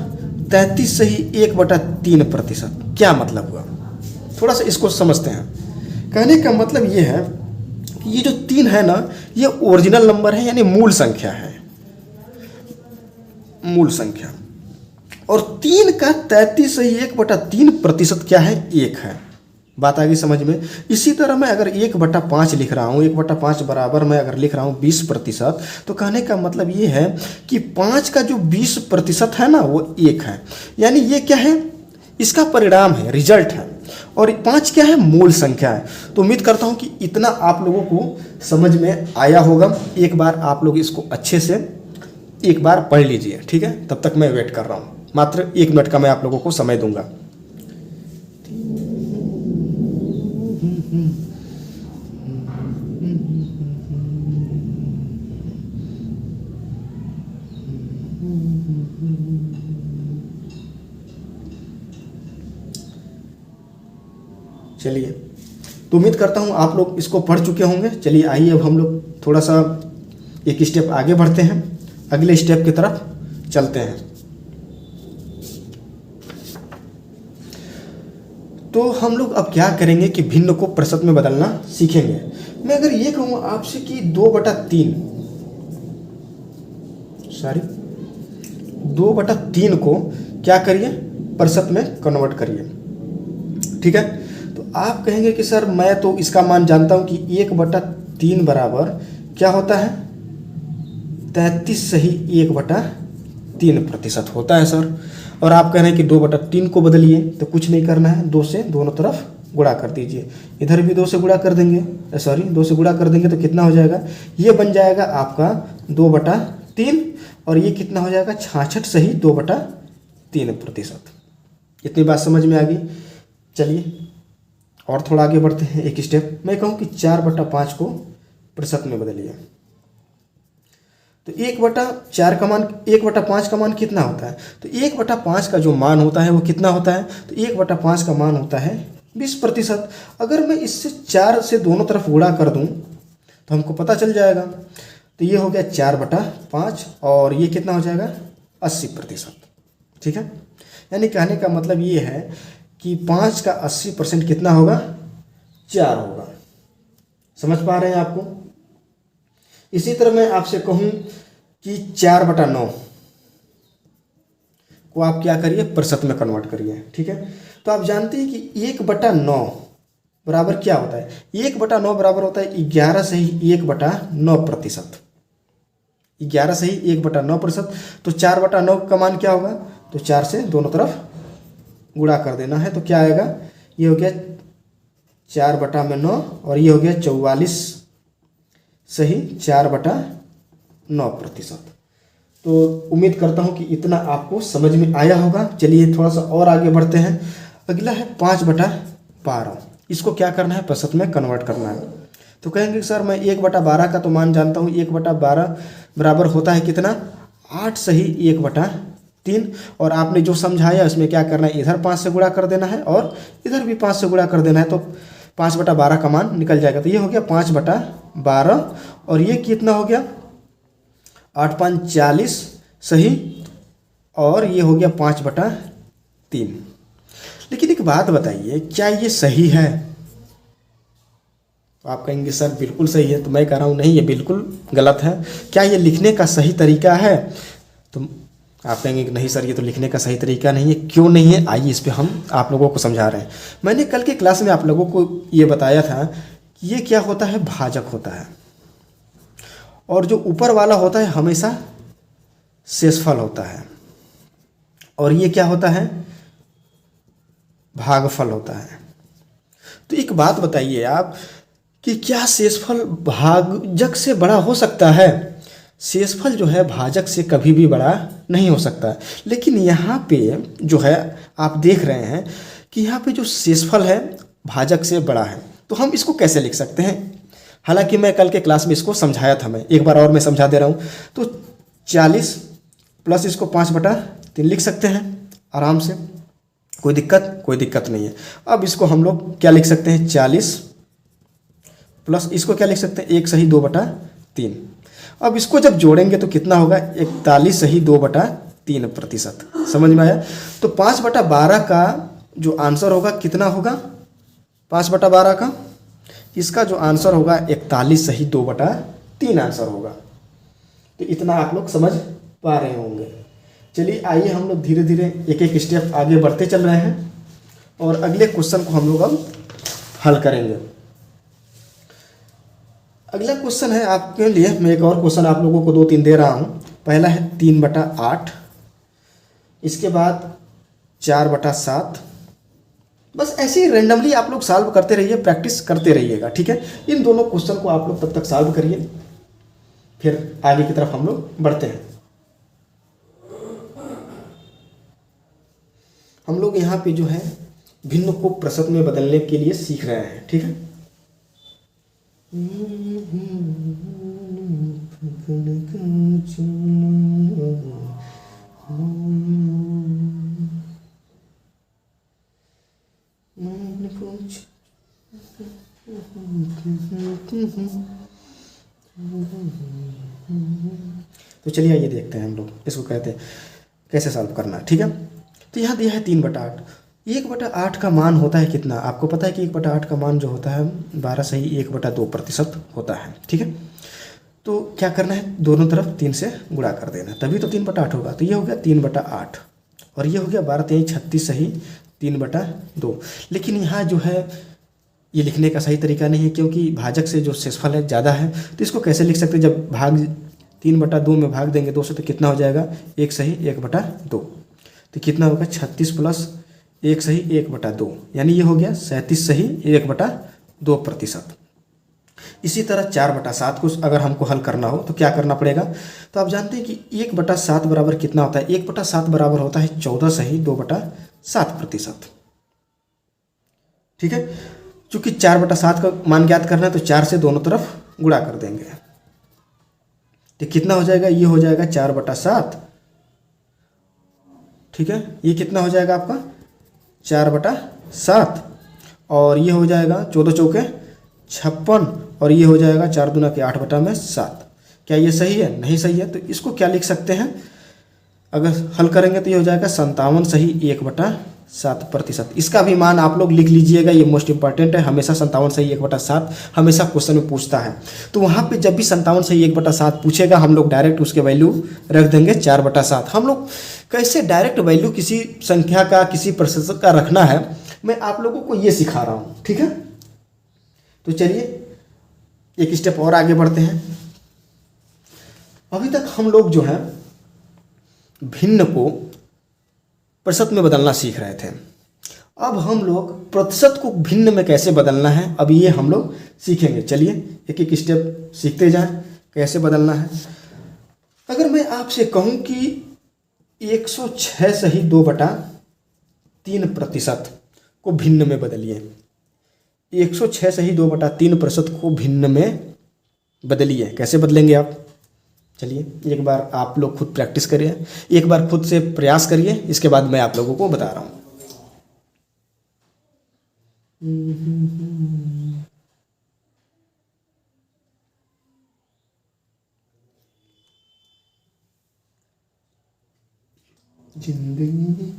33 सही 1/3%। क्या मतलब हुआ, थोड़ा सा इसको समझते हैं। कहने का मतलब ये है कि ये जो 3 है ना ये ओरिजिनल नंबर है, यानी मूल संख्या है, मूल संख्या। और 3 का 33 सही 1/3% क्या है, 1 है। बात आ गई समझ में। इसी तरह मैं अगर 1/5 लिख रहा हूँ, 1/5 बराबर मैं अगर लिख रहा हूँ 20%, तो कहने का मतलब ये है कि 5 का जो 20% है ना वो 1 है, यानी ये क्या है, इसका परिणाम है, रिजल्ट है। और 5 क्या है, मूल संख्या है। तो उम्मीद करता हूँ कि इतना आप लोगों को समझ में आया होगा। एक बार आप लोग इसको अच्छे से एक बार पढ़ लीजिए, ठीक है। तब तक मैं वेट कर रहा हूँ, मात्र 1 मिनट का मैं आप लोगों को समय दूंगा। चलिए, तो उम्मीद करता हूँ आप लोग इसको पढ़ चुके होंगे। चलिए आइए अब हम लोग थोड़ा सा एक स्टेप आगे बढ़ते हैं, अगले स्टेप की तरफ चलते हैं। तो हम लोग अब क्या करेंगे कि भिन्न को प्रतिशत में बदलना सीखेंगे। मैं अगर ये कहूँ आपसे कि 2/3 2/3 को क्या करिए, प्रतिशत में कन्वर्ट करिए, ठीक है। तो आप कहेंगे कि सर मैं तो इसका मान जानता हूँ कि 1/3 बराबर क्या होता है, 33 सही 1/3% होता है सर। और आप कह रहे हैं कि 2/3 को बदलिए, तो कुछ नहीं करना है, 2 से दोनों तरफ गुणा कर दीजिए। इधर भी 2 से गुणा कर देंगे, 2 से गुणा कर देंगे तो कितना हो जाएगा, ये बन जाएगा आपका 2/3 और ये कितना हो जाएगा 66 सही 2/3%। इतनी बात समझ में आ गई। चलिए और थोड़ा आगे बढ़ते हैं, एक स्टेप। मैं कहूँ कि 4/5 को प्रतिशत में बदलिए, तो 1/4 का मान 1/5 का मान कितना होता है, तो 1/5 का जो मान होता है वो कितना होता है, तो 1/5 का मान होता है 20%। अगर मैं इससे 4 से दोनों तरफ गुणा कर दूं तो हमको पता चल जाएगा। तो ये हो गया 4/5 और ये कितना हो जाएगा 80%, ठीक है। यानी कहने का मतलब ये है कि 5 का 80% कितना होगा, 4 होगा। समझ पा रहे हैं आपको। इसी तरह मैं आपसे कहूँ कि 4/9 को आप क्या करिए, प्रतिशत में कन्वर्ट करिए, ठीक है। तो आप जानते हैं कि 1/9 बराबर क्या होता है, 1/9 बराबर होता है 11 सही 1/9%। 11 सही 1/9%। तो 4/9 का मान क्या होगा, तो 4 से दोनों तरफ गुणा कर देना है, तो क्या आएगा, ये हो गया 4/9 और ये हो गया 44 सही 4/9%। तो उम्मीद करता हूँ कि इतना आपको समझ में आया होगा। चलिए थोड़ा सा और आगे बढ़ते हैं। अगला है 5/12। इसको क्या करना है, प्रतिशत में कन्वर्ट करना है। तो कहेंगे सर मैं 1/12 का तो मान जानता हूँ, 1/12 बराबर होता है कितना, 8 सही 1/3। और आपने जो समझाया उसमें क्या करना है, इधर 5 से गुणा कर देना है और इधर भी 5 से गुणा कर देना है, तो 5/12 का मान निकल जाएगा। तो ये हो गया 5/12 और ये कितना हो गया 8×5 = 40 सही, और ये हो गया 5/3। लेकिन एक बात बताइए, क्या ये सही है? तो आप कहेंगे सर बिल्कुल सही है। तो मैं कह रहा हूँ नहीं, ये बिल्कुल गलत है। क्या ये लिखने का सही तरीका है? तो आप कहेंगे कि नहीं सर ये तो लिखने का सही तरीका नहीं है। क्यों नहीं है, आइए इस पे हम आप लोगों को समझा रहे हैं। मैंने कल के क्लास में आप लोगों को ये बताया था कि ये क्या होता है, भाजक होता है, और जो ऊपर वाला होता है हमेशा शेषफल होता है, और ये क्या होता है, भागफल होता है। तो एक बात बताइए आप कि क्या शेषफल भाजक से बड़ा हो सकता है? शेषफल जो है भाजक से कभी भी बड़ा नहीं हो सकता। लेकिन यहाँ पे जो है आप देख रहे हैं कि यहाँ पे जो शेषफल है भाजक से बड़ा है। तो हम इसको कैसे लिख सकते हैं? हालांकि मैं कल के क्लास में इसको समझाया था, मैं एक बार और मैं समझा दे रहा हूँ। तो 40 प्लस इसको 5/3 लिख सकते हैं आराम से, कोई दिक्कत नहीं है। अब इसको हम लोग क्या लिख सकते हैं, 40 प्लस इसको क्या लिख सकते हैं, 1 सही 2/3। अब इसको जब जोड़ेंगे तो कितना होगा, 41 सही 2/3%। समझ में आया? तो 5/12 का जो आंसर होगा कितना होगा, 5/12 का इसका जो आंसर होगा 41 सही 2/3 आंसर होगा। तो इतना आप लोग समझ पा रहे होंगे। चलिए आइए हम लोग धीरे धीरे एक एक स्टेप आगे बढ़ते चल रहे हैं और अगले क्वेश्चन को हम लोग अब हल करेंगे। अगला क्वेश्चन है आपके लिए, मैं एक और क्वेश्चन आप लोगों को 2-3 दे रहा हूँ। पहला है 3/8, इसके बाद 4/7। बस ऐसे ही रेंडमली आप लोग सॉल्व करते रहिए, प्रैक्टिस करते रहिएगा, ठीक है। इन दोनों क्वेश्चन को आप लोग तब तक सॉल्व करिए, फिर आगे की तरफ हम लोग बढ़ते हैं। हम लोग यहाँ पे जो है भिन्न को प्रतिशत में बदलने के लिए सीख रहे हैं, ठीक है। तो चलिए आइए देखते हैं हम लोग इसको कहते हैं कैसे सॉल्व करना है, ठीक है। तो यहाँ दिया है 3/8। 1/8 का मान होता है कितना? आपको पता है कि 1/8 का मान जो होता है 12 सही 1/2% होता है। ठीक है, तो क्या करना है, दोनों तरफ 3 से गुणा कर देना, तभी तो 3/8 होगा। तो ये हो गया 3/8 और ये हो गया 12 3 36 सही 3/2। लेकिन यहाँ जो है ये लिखने का सही तरीका नहीं है, क्योंकि भाजक से जो शेषफल है ज़्यादा है। तो इसको कैसे लिख सकते हैं, जब भाग 3/2 में भाग देंगे 2 से, तो कितना हो जाएगा 1 सही 1/2। तो कितना होगा 36 प्लस 1 सही 1/2, यानी ये हो गया 37 सही 1/2%। इसी तरह 4/7 को अगर हमको हल करना हो तो क्या करना पड़ेगा, तो आप जानते हैं कि 1/7 बराबर कितना होता है, 1/7 बराबर होता है 14 सही 2/7%। ठीक है, चूंकि 4/7 का मान ज्ञात करना है तो 4 से दोनों तरफ गुणा कर देंगे, तो कितना हो जाएगा, ये हो जाएगा 4/7। ठीक है, ये कितना हो जाएगा आपका 4/7 और ये हो जाएगा 14 चौके 56 और ये हो जाएगा 4 दूना के 8/7। क्या ये सही है? नहीं सही है। तो इसको क्या लिख सकते हैं, अगर हल करेंगे तो ये हो जाएगा 57 सही 1/7%। इसका भी मान आप लोग लिख लीजिएगा, ये मोस्ट इंपॉर्टेंट है। हमेशा 57 सही 1/7 हमेशा क्वेश्चन में पूछता है, तो वहाँ पे जब भी 57 सही 1/7 पूछेगा हम लोग डायरेक्ट उसके वैल्यू रख देंगे 4/7। हम लोग कैसे डायरेक्ट वैल्यू किसी संख्या का किसी प्रतिशत का रखना है, मैं आप लोगों को ये सिखा रहा हूँ। ठीक है, तो चलिए एक स्टेप और आगे बढ़ते हैं। अभी तक हम लोग जो है भिन्न को प्रतिशत में बदलना सीख रहे थे, अब हम लोग प्रतिशत को भिन्न में कैसे बदलना है, अब ये हम लोग सीखेंगे। चलिए एक एक स्टेप सीखते जाएं कैसे बदलना है। अगर मैं आपसे कहूं कि 106 सही 2/3% को भिन्न में बदलिए, 106 सही 2/3% को भिन्न में बदलिए, कैसे बदलेंगे आप? चलिए एक बार आप लोग खुद प्रैक्टिस करिए, एक बार खुद से प्रयास करिए, इसके बाद मैं आप लोगों को बता रहा हूँ। जिंदगी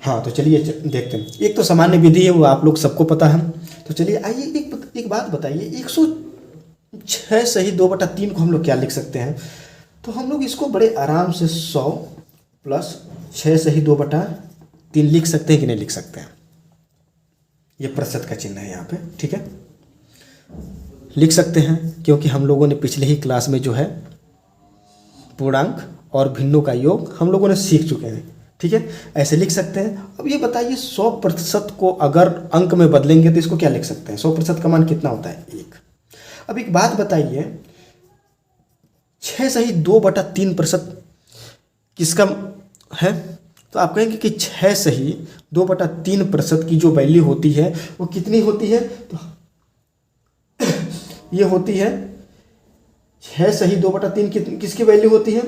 हाँ, तो चलिए देखते हैं। एक तो सामान्य विधि है, वो आप लोग सबको पता है। तो चलिए आइए एक बात बताइए, 106 सही 2/3 को हम लोग क्या लिख सकते हैं? तो हम लोग इसको बड़े आराम से 100 प्लस 6 सही 2/3 लिख सकते हैं कि नहीं लिख सकते हैं? ये प्रतिशत का चिन्ह है यहाँ पे। ठीक है, लिख सकते हैं, क्योंकि हम लोगों ने पिछले ही क्लास में जो है पूर्णांक और भिन्नों का योग हम लोगों ने सीख चुके हैं। ठीक है, ऐसे लिख सकते हैं। अब ये बताइए 100% को अगर अंक में बदलेंगे तो इसको क्या लिख सकते हैं? 100% का मान कितना होता है? 1। अब एक बात बताइए, 6 सही 2/3% किसका है? तो आप कहेंगे कि 6 सही 2/3% की जो वैल्यू होती है वो कितनी होती है? तो ये होती है 6 सही 2/3 किसकी वैल्यू होती है?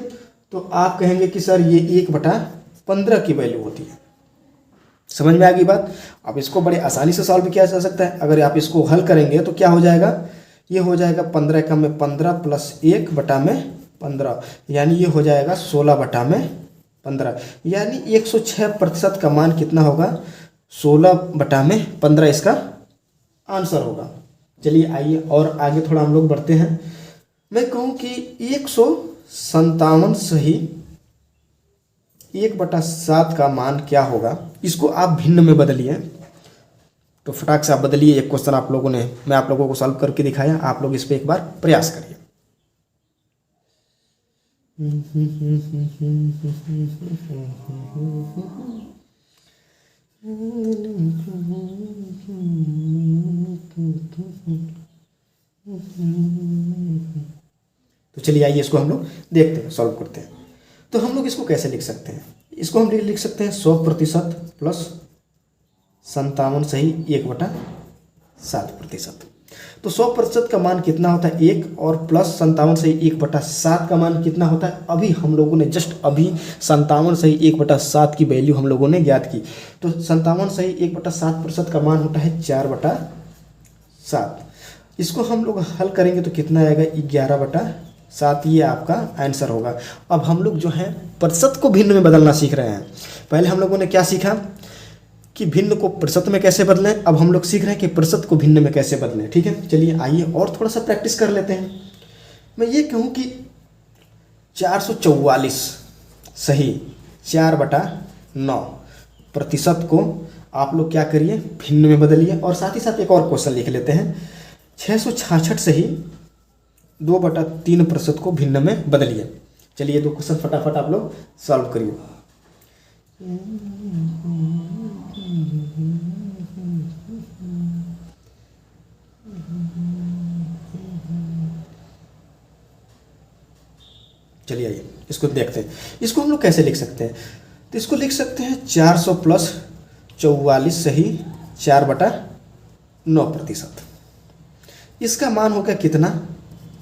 तो आप कहेंगे कि सर ये 1/15 की वैल्यू होती है। समझ में आ गई बात? अब इसको बड़े आसानी से सॉल्व किया जा सकता है। अगर आप इसको हल करेंगे तो क्या हो जाएगा, ये हो जाएगा 15 का में 15 प्लस 1/15, यानी ये हो जाएगा 16/15, यानी 106% का मान कितना होगा? 16/15 इसका आंसर होगा। चलिए आइए और आगे थोड़ा हम लोग बढ़ते हैं। मैं कहूँ कि 157 सही 1/7 का मान क्या होगा? इसको आप भिन्न में बदलिए, तो फटाक से आप बदलिए। एक क्वेश्चन आप लोगों ने, मैं आप लोगों को सॉल्व करके दिखाया, आप लोग इस पर एक बार प्रयास करिए। तो चलिए आइए इसको हम लोग देखते हैं, सॉल्व करते हैं। तो हम लोग इसको कैसे लिख सकते हैं? इसको हम लिख सकते हैं 100% प्लस 57 सही 1/7%। तो 100% का मान कितना होता है? 1, और प्लस 57 सही 1/7 का मान कितना होता है? अभी हम लोगों ने जस्ट अभी 57 सही 1/7 की वैल्यु हम लोगों ने ज्ञात की। तो 57 सही 1/7% का मान होता है 4/7। इसको हम लोग हल करेंगे तो कितना आएगा? 11/7। 7 ये आपका आंसर होगा। अब हम लोग जो है प्रतिशत को भिन्न में बदलना सीख रहे हैं। पहले हम लोगों ने क्या सीखा कि भिन्न को प्रतिशत में कैसे बदलें, अब हम लोग सीख रहे हैं कि प्रतिशत को भिन्न में कैसे बदलें। ठीक है, चलिए आइए और थोड़ा सा प्रैक्टिस कर लेते हैं। मैं ये कहूँ कि 444 सही 4/9 प्रतिशत को आप लोग क्या करिए, भिन्न में बदलिए। और साथ ही साथ एक और क्वेश्चन लिख लेते हैं, 666 सही 2/3 प्रतिशत को भिन्न में बदलिए। चलिए 2 क्वेश्चन फटाफट आप लोग सॉल्व करिए। चलिए आइए इसको देखते हैं। इसको हम लोग कैसे लिख सकते हैं, तो इसको लिख सकते हैं 400 + 44 सही 4/9 प्रतिशत। इसका मान हो गया कितना,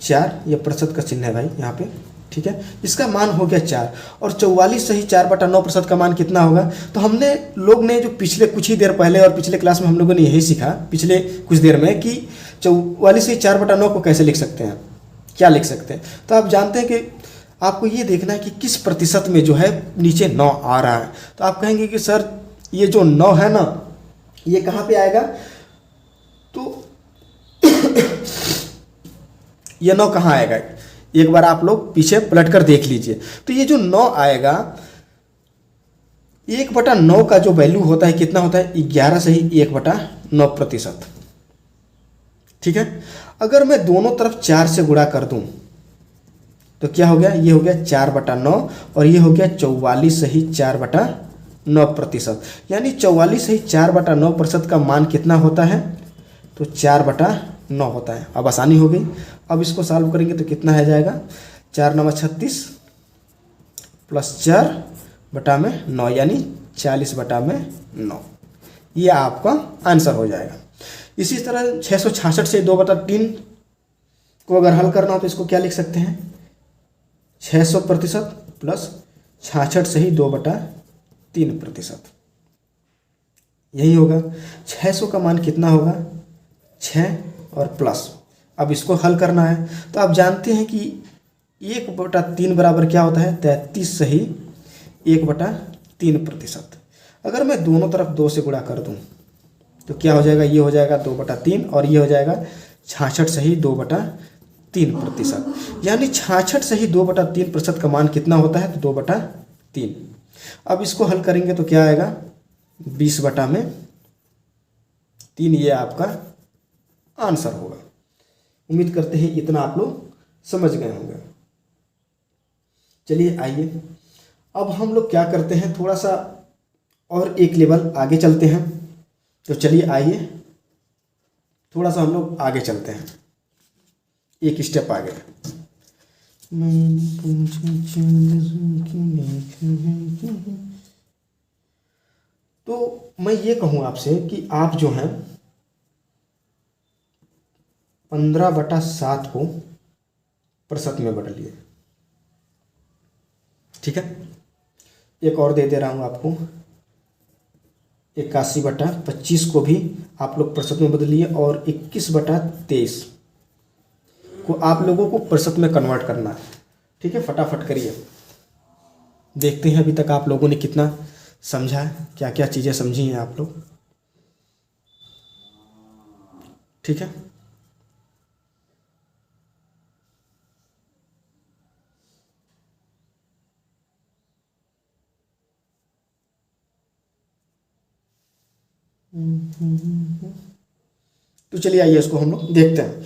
4, यह प्रतिशत का चिन्ह है भाई यहाँ पे। ठीक है, इसका मान हो गया 4 और 44 सही 4/9 प्रतिशत का मान कितना होगा। तो हमने लोग ने जो पिछले कुछ ही देर पहले और पिछले क्लास में हम लोगों ने यही सीखा पिछले कुछ देर में कि 44 सही 4/9 को कैसे लिख सकते हैं, क्या लिख सकते हैं। तो आप जानते हैं कि आपको ये देखना है कि किस प्रतिशत में जो है नीचे 9 आ रहा है। तो आप कहेंगे कि सर ये जो 9 है ना, ये कहाँ पे आएगा, तो ये 9 कहाँ आएगा, एक बार आप लोग पीछे पलट कर देख लीजिए। तो ये जो 9 आएगा, 1/9 का जो वैल्यू होता है कितना होता है, 11 सही 1/9 प्रतिशत। ठीक है, अगर मैं दोनों तरफ 4 से गुणा कर दूं तो क्या हो गया, ये हो गया 4/9 और ये हो गया 44 सही 4/9 प्रतिशत। यानी 44 सही 4/9 प्रतिशत का मान कितना होता है, तो 4/9 होता है। अब आसानी हो गई। अब इसको सॉल्व करेंगे तो कितना है जाएगा, 4 9 36 + 4/9 यानी 40/9। ये आपका आंसर हो जाएगा। इसी तरह 666 से 2/3 को अगर हल करना हो तो इसको क्या लिख सकते हैं, 600% + 66 सही 2/3 प्रतिशत। यही होगा। 600 का मान कितना होगा, 6 और प्लस। अब इसको हल करना है तो आप जानते हैं कि 1/3 बराबर क्या होता है, 33 सही 1/3 प्रतिशत। अगर मैं दोनों तरफ 2 से गुणा कर दूं तो क्या हो जाएगा, ये हो जाएगा 2/3 और ये हो जाएगा 66 सही 2/3 प्रतिशत। यानी 66 सही 2/3 प्रतिशत का मान कितना होता है, तो 2/3। अब इसको हल करेंगे तो क्या आएगा, 20/3। ये आपका आंसर होगा। उम्मीद करते हैं इतना आप लोग समझ गए होंगे। चलिए आइए अब हम लोग क्या करते हैं, थोड़ा सा और एक लेवल आगे चलते हैं। तो चलिए आइए थोड़ा सा हम लोग आगे चलते हैं, एक स्टेप आगे। तो मैं ये कहूँ आपसे कि आप जो हैं 15/7 को प्रतिशत में बदलिए। ठीक है, एक और दे दे रहा हूँ आपको, 81/25 को भी आप लोग प्रतिशत में बदलिए और 21/23 को आप लोगों को प्रतिशत में कन्वर्ट करना है। ठीक है, फटाफट करिए। देखते हैं अभी तक आप लोगों ने कितना समझा है, क्या क्या चीज़ें समझी हैं आप लोग। ठीक है, तो चलिए आइए इसको हम लोग देखते हैं।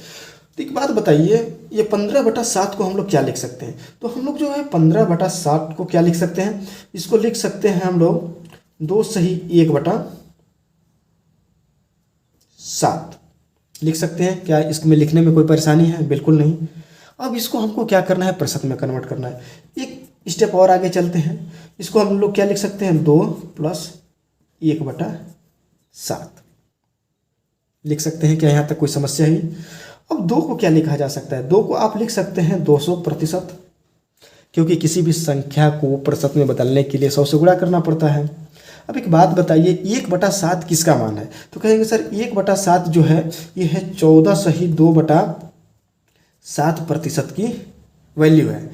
तो एक बात बताइए, ये 15/7 को हम लोग क्या लिख सकते हैं, तो हम लोग जो है 15/7 को क्या लिख सकते हैं, इसको लिख सकते हैं हम लोग 2 सही 1/7 लिख सकते हैं। क्या इसमें लिखने में कोई परेशानी है, बिल्कुल नहीं। अब इसको हमको क्या करना है, प्रतिशत में कन्वर्ट करना है। एक स्टेप और आगे चलते हैं, इसको हम लोग क्या लिख सकते हैं, 2 + 1/7 लिख सकते हैं। क्या यहाँ तक कोई समस्या है? अब 2 को क्या लिखा जा सकता है, 2 को आप लिख सकते हैं 200%, क्योंकि किसी भी संख्या को प्रतिशत में बदलने के लिए 100 से गुणा करना पड़ता है। अब एक बात बताइए, 1/7 किसका मान है, तो कहेंगे सर 1/7 जो है ये है 14 सही 2/7 प्रतिशत की वैल्यू है।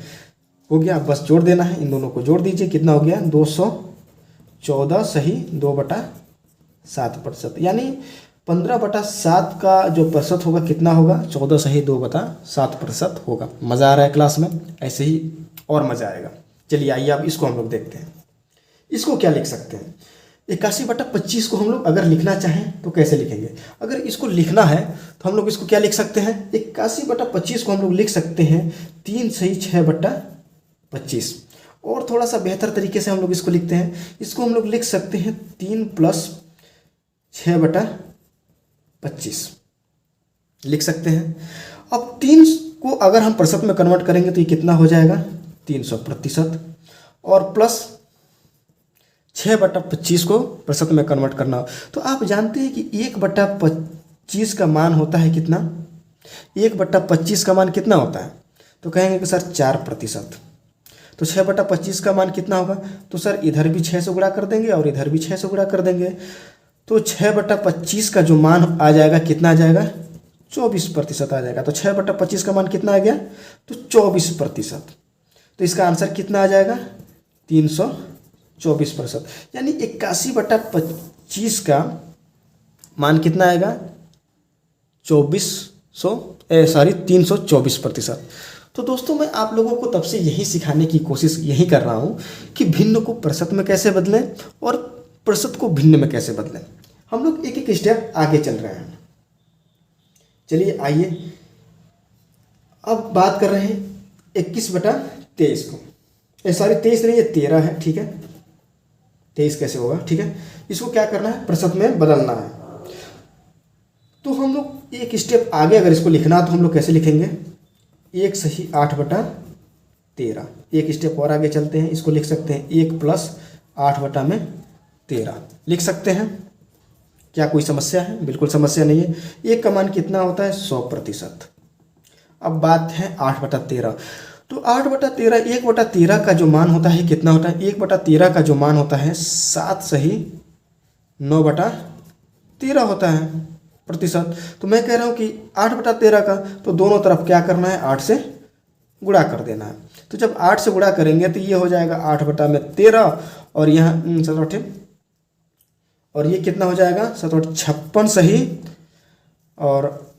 हो गया, बस जोड़ देना है, इन दोनों को जोड़ दीजिए, कितना हो गया 214 सही 2/7%, यानी 15/7 का जो प्रतिशत होगा कितना होगा 14 सही 2/7% होगा। मज़ा आ रहा है क्लास में, ऐसे ही और मज़ा आएगा। चलिए आइए अब इसको हम लोग देखते हैं। इसको क्या लिख सकते हैं, 81/25 को हम लोग अगर लिखना चाहें तो कैसे लिखेंगे। अगर इसको लिखना है तो हम लोग इसको क्या लिख सकते हैं, 81/25 को हम लोग लिख सकते हैं 3 सही 6/25। और थोड़ा सा बेहतर तरीके से हम लोग इसको लिखते हैं, इसको हम लोग लिख सकते हैं 3 + 6/25 लिख सकते हैं। अब 3 को अगर हम प्रतिशत में कन्वर्ट करेंगे तो ये कितना हो जाएगा 300%, और प्लस 6/25 को प्रतिशत में कन्वर्ट करना हो तो आप जानते हैं कि 1/25 का मान होता है कितना, 1/25 का मान कितना होता है, तो कहेंगे कि सर 4%। तो 6/25 का मान कितना होगा, तो सर इधर भी 6 से गुणा कर देंगे और इधर भी 6 से गुणा कर देंगे, तो 6/25 का जो मान आ जाएगा कितना आ जाएगा 24% आ जाएगा। तो 6/25 का मान कितना आ गया, तो 24%। तो इसका आंसर कितना आ जाएगा 324%, यानी 81/25 का मान कितना आएगा 324%। तो दोस्तों मैं आप लोगों को तब से यही सिखाने की कोशिश यही कर रहा हूँ कि भिन्न को प्रतिशत में कैसे बदलें और प्रतिशत को भिन्न में कैसे बदलें। हम लोग एक एक स्टेप आगे चल रहे हैं। चलिए आइए अब बात कर रहे हैं 21/23 को, सॉरी 23 नहीं, ये 13 है, ठीक है। 23 कैसे होगा, ठीक है। इसको क्या करना है प्रतिशत में बदलना है। तो हम लोग एक स्टेप आगे अगर इसको लिखना तो हम लोग कैसे लिखेंगे 1 सही 8/13। एक स्टेप और आगे चलते हैं, इसको लिख सकते हैं 1 + 8/13 लिख सकते हैं। क्या कोई समस्या है, बिल्कुल समस्या नहीं है। 1 का मान कितना होता है 100%। अब बात है 8/13, तो 8/13 1/13 का जो मान होता है कितना होता है, 1/13 का जो मान होता है 7 सही 9/13 होता है प्रतिशत। तो मैं कह रहा हूँ कि 8/13 का तो दोनों तरफ क्या करना है 8 से गुणा कर देना है। तो जब 8 से गुणा करेंगे तो ये हो जाएगा 8/13 और यहाँ 7 और ये कितना हो जाएगा 7 56 सही, और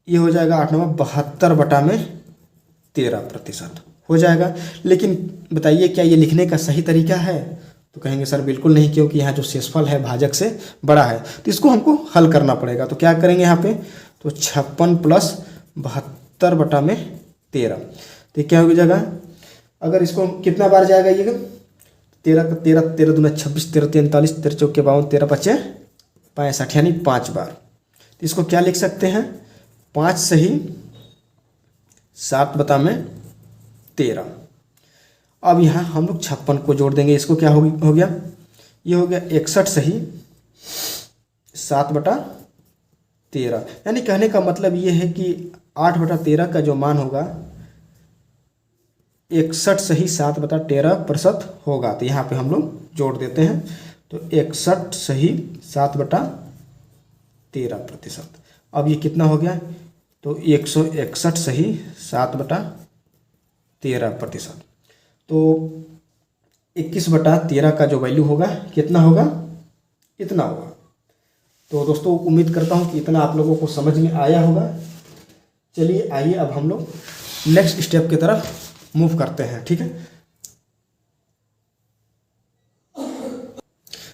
ये हो जाएगा 8 9 72/13% हो जाएगा। लेकिन बताइए क्या ये लिखने का सही तरीका है, तो कहेंगे सर बिल्कुल नहीं, क्योंकि यहाँ जो शेषफल है भाजक से बड़ा है, तो इसको हमको हल करना पड़ेगा। तो क्या करेंगे यहाँ पे, तो 56 + 72/13, तो क्या हो जाएगा, अगर इसको कितना बार जाएगा ये 13 का 13 13 दूना 26 13 43 13 चौके 52 13 पचे 65, यानी 5 बार। तो इसको क्या लिख सकते हैं 5 सही 7/13। अब यहाँ हम लोग 56 को जोड़ देंगे, इसको क्या हो गया, ये हो गया 61 सही 7/13। यानी कहने का मतलब ये है कि 8/13 का जो मान होगा 61 सही 7/13% होगा। तो यहाँ पे हम लोग जोड़ देते हैं, तो 61 सही 7/13%। अब ये कितना हो गया, तो 161 सही 7/13%। तो 21/13 का जो वैल्यू होगा कितना होगा, इतना होगा। तो दोस्तों उम्मीद करता हूँ कि इतना आप लोगों को समझ में आया होगा। चलिए आइए अब हम लोग नेक्स्ट स्टेप की तरफ मूव करते हैं, ठीक है।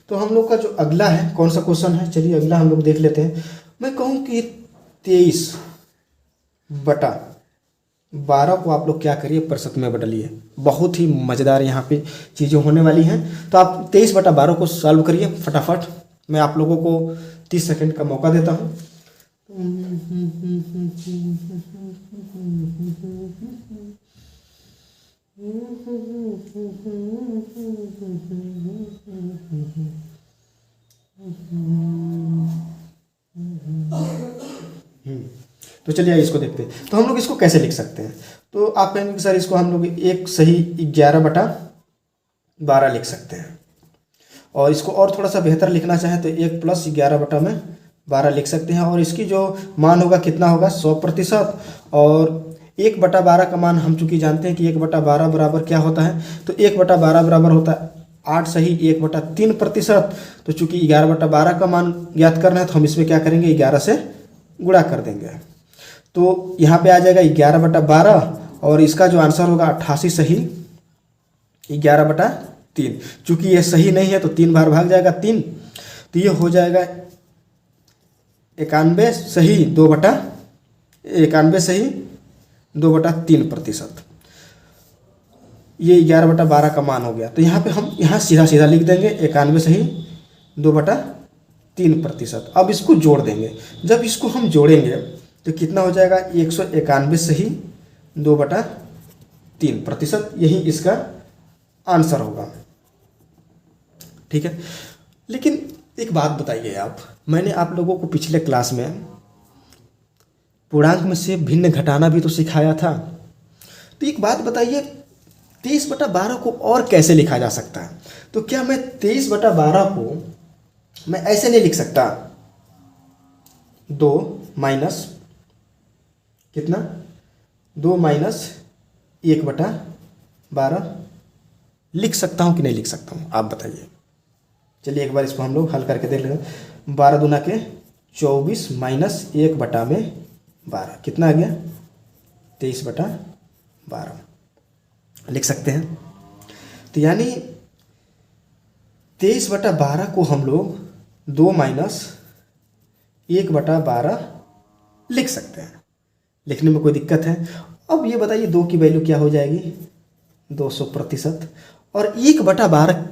तो हम लोग का जो अगला है कौन सा क्वेश्चन है, चलिए अगला हम लोग देख लेते हैं। मैं कहूँ कि 23/12 को आप लोग क्या करिए प्रतिशत में बदलिए। बहुत ही मज़ेदार यहाँ पे चीज़ें होने वाली हैं। तो आप 23/12 को सॉल्व करिए फटाफट। मैं आप लोगों को 30 सेकंड का मौका देता हूँ। तो चलिए इसको देखते हैं। तो हम लोग इसको कैसे लिख सकते हैं, तो आप कहेंगे कि सर इसको हम लोग 1 सही 11/12 लिख सकते हैं। और इसको और थोड़ा सा बेहतर लिखना चाहें तो 1 + 11/12 लिख सकते हैं। और इसकी जो मान होगा कितना होगा 100%, और 1/12 का मान हम चूंकि जानते हैं कि 1/12 बराबर क्या होता है, तो 1/12 बराबर होता है 8 सही 1/3%। तो चूंकि 11/12 का मान ज्ञात करना है तो हम इसमें क्या करेंगे, 11 से गुणा कर देंगे। तो यहाँ पे आ जाएगा 11/12 और इसका जो आंसर होगा 88 सही 11/3। चूंकि ये सही नहीं है तो 3 बार भाग जाएगा 3, तो ये हो जाएगा 91 सही 2/3%। ये 11/12 का मान हो गया। तो यहाँ पे हम यहाँ सीधा सीधा लिख देंगे 91 सही 2/3%। अब इसको जोड़ देंगे। जब इसको हम जोड़ेंगे तो कितना हो जाएगा, 191 सही 2/3%। यही इसका आंसर होगा। ठीक है, लेकिन एक बात बताइए आप, मैंने आप लोगों को पिछले क्लास में पूर्णांक में से भिन्न घटाना भी तो सिखाया था। तो एक बात बताइए, 23/12 को और कैसे लिखा जा सकता है? तो क्या मैं 23/12 को मैं ऐसे नहीं लिख सकता, 2 माइनस कितना, 2 माइनस 1/12 लिख सकता हूँ कि नहीं लिख सकता हूँ, आप बताइए। चलिए एक बार इसको हम लोग हल करके देख लेंगे। 12 दूना के 24 माइनस 1/12 कितना आ गया, 23/12 लिख सकते हैं। तो यानी 23/12 को हम लोग 2 माइनस 1/12 लिख सकते हैं। लिखने में कोई दिक्कत है? अब ये बताइए 2 की वैल्यू क्या हो जाएगी, 200%। और 1/12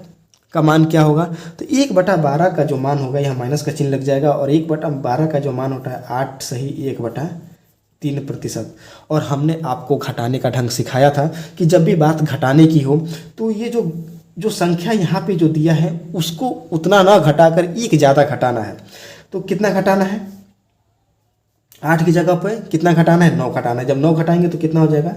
का मान क्या होगा, तो 1/12 का जो मान होगा यहाँ माइनस का चिन्ह लग जाएगा। और 1/12 का जो मान होता है 8 सही 1/3%। और हमने आपको घटाने का ढंग सिखाया था कि जब भी बात घटाने की हो तो ये जो संख्या यहाँ पे जो दिया है उसको उतना ना घटाकर एक ज़्यादा घटाना है। तो कितना घटाना है, 8 की जगह पे कितना घटाना है, 9 घटाना है। जब 9 घटाएंगे तो कितना हो जाएगा,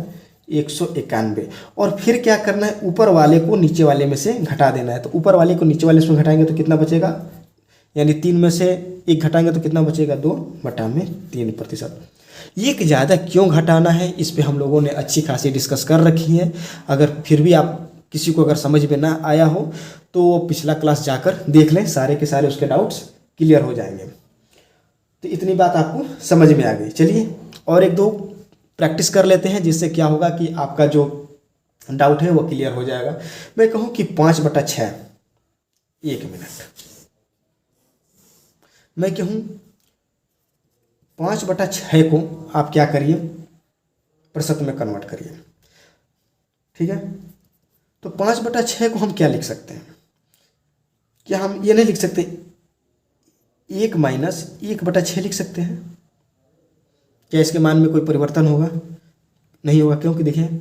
191। और फिर क्या करना है, ऊपर वाले को नीचे वाले में से घटा देना है। तो ऊपर वाले को नीचे वाले में घटाएंगे तो कितना बचेगा, यानी 3 में से 1 घटाएंगे तो कितना बचेगा, 2/3%। एक ज़्यादा क्यों घटाना है, इस पे हम लोगों ने अच्छी खासी डिस्कस कर रखी है। अगर फिर भी आप किसी को अगर समझ में ना आया हो तो वो पिछला क्लास जाकर देख लें, सारे के सारे उसके डाउट्स क्लियर हो जाएंगे। तो इतनी बात आपको समझ में आ गई। चलिए और 1-2 प्रैक्टिस कर लेते हैं, जिससे क्या होगा कि आपका जो डाउट है वो क्लियर हो जाएगा। मैं कहूँ कि 5/6, 1 मिनट, मैं कहूँ 5/6 को आप क्या करिए, प्रतिशत में कन्वर्ट करिए। ठीक है, तो 5/6 को हम क्या लिख सकते हैं, क्या हम ये नहीं लिख सकते 1 माइनस 1/6 लिख सकते हैं? क्या इसके मान में कोई परिवर्तन होगा? नहीं होगा, क्योंकि देखिए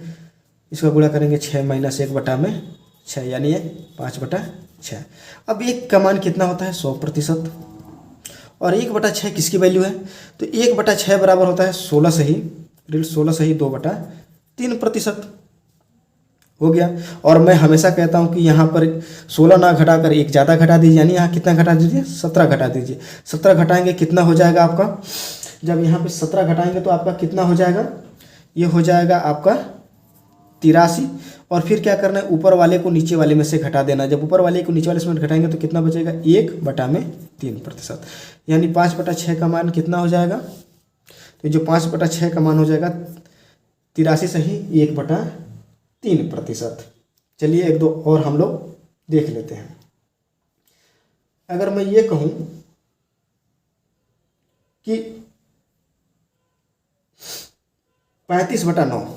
इसका गुणा करेंगे 6 माइनस 1/6 यानी ये 5/6। अब 1 का मान कितना होता है, 100%। और 1/6 किसकी वैल्यू है, तो 1/6 बराबर होता है 16 सही 2/3% हो गया। और मैं हमेशा कहता हूँ कि यहाँ पर 16 ना घटाकर 1 ज़्यादा घटा दीजिए, यानी यहाँ कितना घटा दीजिए, 17 घटा दीजिए। 17 घटाएंगे कितना हो जाएगा आपका, जब यहाँ पे 17 घटाएंगे तो आपका कितना हो जाएगा, ये हो जाएगा आपका 83। और फिर क्या करना है, ऊपर वाले को नीचे वाले में से घटा देना। जब ऊपर वाले को नीचे वाले से घटाएंगे तो कितना बचेगा, 1/3%। यानी 5/6 का मान कितना हो जाएगा, तो जो 5/6 का मान हो जाएगा 83 सही 1/3%। चलिए 1-2 और हम लोग देख लेते हैं। अगर मैं ये कहूँ कि 35/9,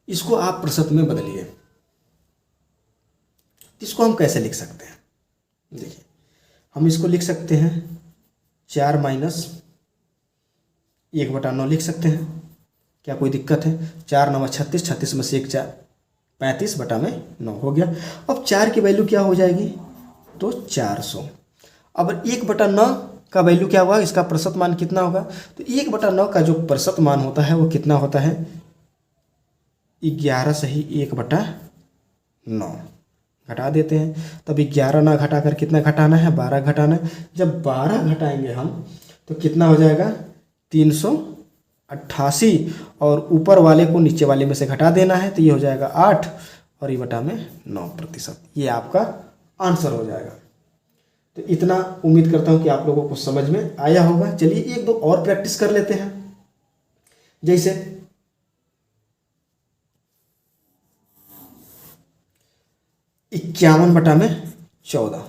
इसको आप प्रतिशत में बदलिए। इसको हम कैसे लिख सकते हैं, देखिए हम इसको लिख सकते हैं 4 माइनस 1/9 लिख सकते हैं। क्या कोई दिक्कत है, 4 9 36, 36 में से 1 4, 35/9 हो गया। अब 4 की वैल्यू क्या हो जाएगी, तो 400। अब 1/9 का वैल्यू क्या हुआ, इसका प्रतिशत मान कितना होगा, तो 1/9 का जो प्रतिशत मान होता है वो कितना होता है, 11 सही 1/9 घटा देते हैं। तब 11 ना घटाकर कितना घटाना है, 12 घटाना है। जब 12 घटाएंगे हम तो कितना हो जाएगा, 388 और ऊपर वाले को नीचे वाले में से घटा देना है, तो ये हो जाएगा 8 और ये बटा में 9%। ये आपका आंसर हो जाएगा। तो इतना उम्मीद करता हूँ कि आप लोगों को समझ में आया होगा। चलिए एक दो और प्रैक्टिस कर लेते हैं। जैसे 51 बटा में 14,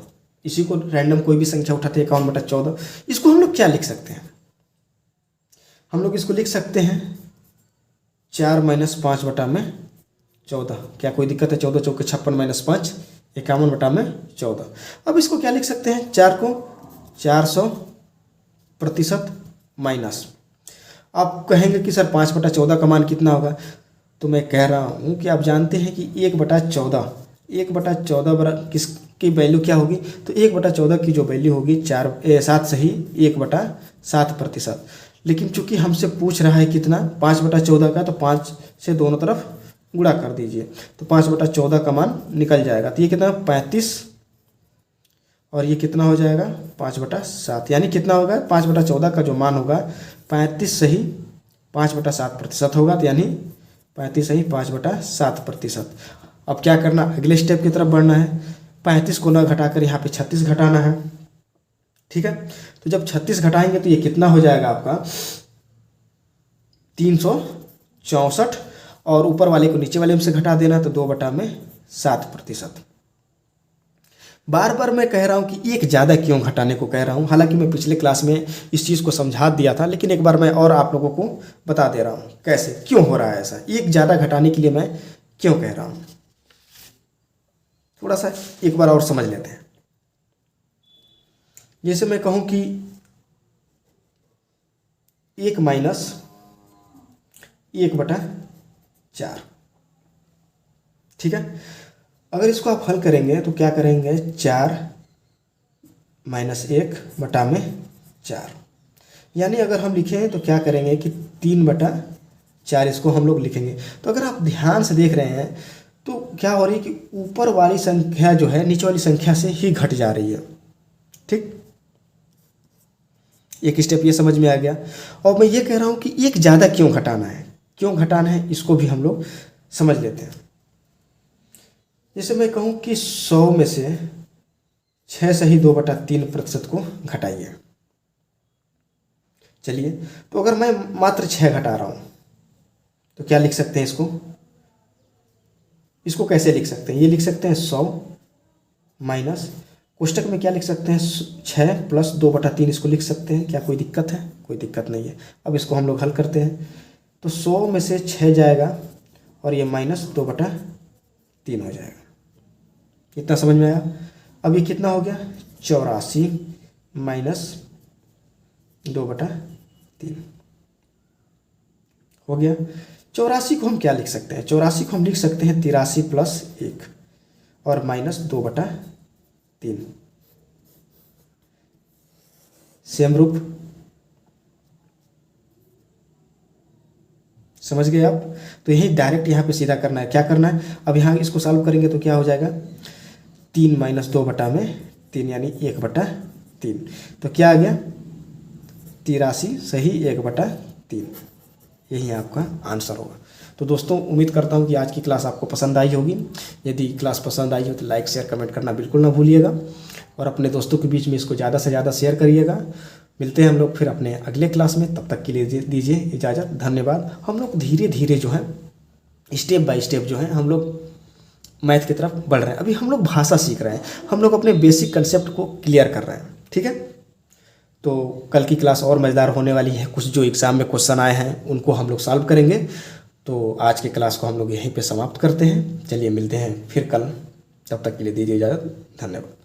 इसी को रैंडम कोई भी संख्या उठाते हैं 51 बटा 14, इसको हम लोग क्या लिख सकते हैं? हम लोग इसको लिख सकते हैं 4 - 5 बटा में 14। क्या कोई दिक्कत है? 14 चौके 56 - 5 51 बटा में 14। अब इसको क्या लिख सकते हैं? 4 को 400% माइनस। आप कहेंगे कि सर 5 बटा 14 का मान कितना होगा? तो मैं कह रहा हूँ कि आप जानते हैं कि 1 बटा 14 किसकी वैल्यू क्या होगी? तो 1 बटा 14 की जो वैल्यू होगी 7 सही 1 बटा 7%। लेकिन चूंकि हमसे पूछ रहा है कितना 5 बटा 14 का, तो 5 से दोनों तरफ गुणा कर दीजिए, तो 5 बटा 14 का मान निकल जाएगा। तो ये कितना 35 और ये कितना हो जाएगा 5 बटा 7, यानी कितना होगा 5 बटा 14 का जो मान होगा 35 सही 5 बटा 7% होगा। तो यानी 35 सही 5 बटा 7%। अब क्या करना? अगले स्टेप की तरफ बढ़ना है। 35 को न घटाकर यहाँ पे 36 घटाना है। ठीक है, तो जब 36 घटाएंगे तो ये कितना हो जाएगा आपका 364 और ऊपर वाले को नीचे वाले में से घटा देना, तो 2 बटा में 7%। बार बार मैं कह रहा हूँ कि एक ज़्यादा क्यों घटाने को कह रहा हूँ, हालांकि मैं पिछले क्लास में इस चीज़ को समझा दिया था, लेकिन एक बार मैं और आप लोगों को बता दे रहा हूँ कैसे क्यों हो रहा है ऐसा। एक ज़्यादा घटाने के लिए मैं क्यों कह रहा हूँ, थोड़ा सा एक बार और समझ लेते हैं। जैसे मैं कहूँ कि 1 - 1 बटा 4, ठीक है। अगर इसको आप हल करेंगे तो क्या करेंगे 4 - 1 बटा में 4, यानी अगर हम लिखें तो क्या करेंगे कि 3 बटा 4 इसको हम लोग लिखेंगे। तो अगर आप ध्यान से देख रहे हैं तो क्या हो रही है कि ऊपर वाली संख्या जो है नीचे वाली संख्या से ही घट जा रही है। ठीक, एक स्टेप ये समझ में आ गया। और मैं ये कह रहा हूँ कि एक ज़्यादा क्यों घटाना है, क्यों घटाना है इसको भी हम लोग समझ लेते हैं। जैसे मैं कहूँ कि 100 में से 6 सही 2 बटा 3% को घटाइए। चलिए, तो अगर मैं मात्र 6 घटा रहा हूँ तो क्या लिख सकते हैं इसको कैसे लिख सकते हैं? ये लिख सकते हैं 100 माइनस कोष्टक में क्या लिख सकते हैं 6 प्लस 2 बटा 3 इसको लिख सकते हैं। क्या कोई दिक्कत है? कोई दिक्कत नहीं है। अब इसको हम लोग हल करते हैं तो 100 में से 6 जाएगा और ये माइनस 2 बटा 3 हो जाएगा। कितना समझ में आया? अब ये कितना हो गया 84 माइनस 2 बटा 3 हो गया। 84 को हम क्या लिख सकते हैं? 84 को हम लिख सकते हैं 83 प्लस 1 और माइनस 2 बटा 3। सेम रूप समझ गए आप? तो यही डायरेक्ट यहाँ पे सीधा करना है। क्या करना है? अब यहाँ इसको सॉल्व करेंगे तो क्या हो जाएगा 3 - 2 बटा में 3 यानी 1 बटा 3। तो क्या आ गया 83 सही 1 बटा 3। यही आपका आंसर होगा। तो दोस्तों उम्मीद करता हूँ कि आज की क्लास आपको पसंद आई होगी। यदि क्लास पसंद आई हो तो लाइक शेयर कमेंट करना बिल्कुल ना भूलिएगा और अपने दोस्तों के बीच में इसको ज़्यादा से ज़्यादा शेयर करिएगा। मिलते हैं हम लोग फिर अपने अगले क्लास में, तब तक के लिए दीजिए इजाज़त। धन्यवाद। हम लोग धीरे धीरे जो है स्टेप बाय स्टेप जो है हम लोग मैथ की तरफ बढ़ रहे हैं। अभी हम लोग भाषा सीख रहे हैं, हम लोग अपने बेसिक कंसेप्ट को क्लियर कर रहे हैं। ठीक है, तो कल की क्लास और मज़ेदार होने वाली है। कुछ जो एग्ज़ाम में क्वेश्चन आए हैं उनको हम लोग सॉल्व करेंगे। तो आज की क्लास को हम लोग यहीं पे समाप्त करते हैं। चलिए मिलते हैं फिर कल, तब तक के लिए दीजिए इजाज़त। धन्यवाद।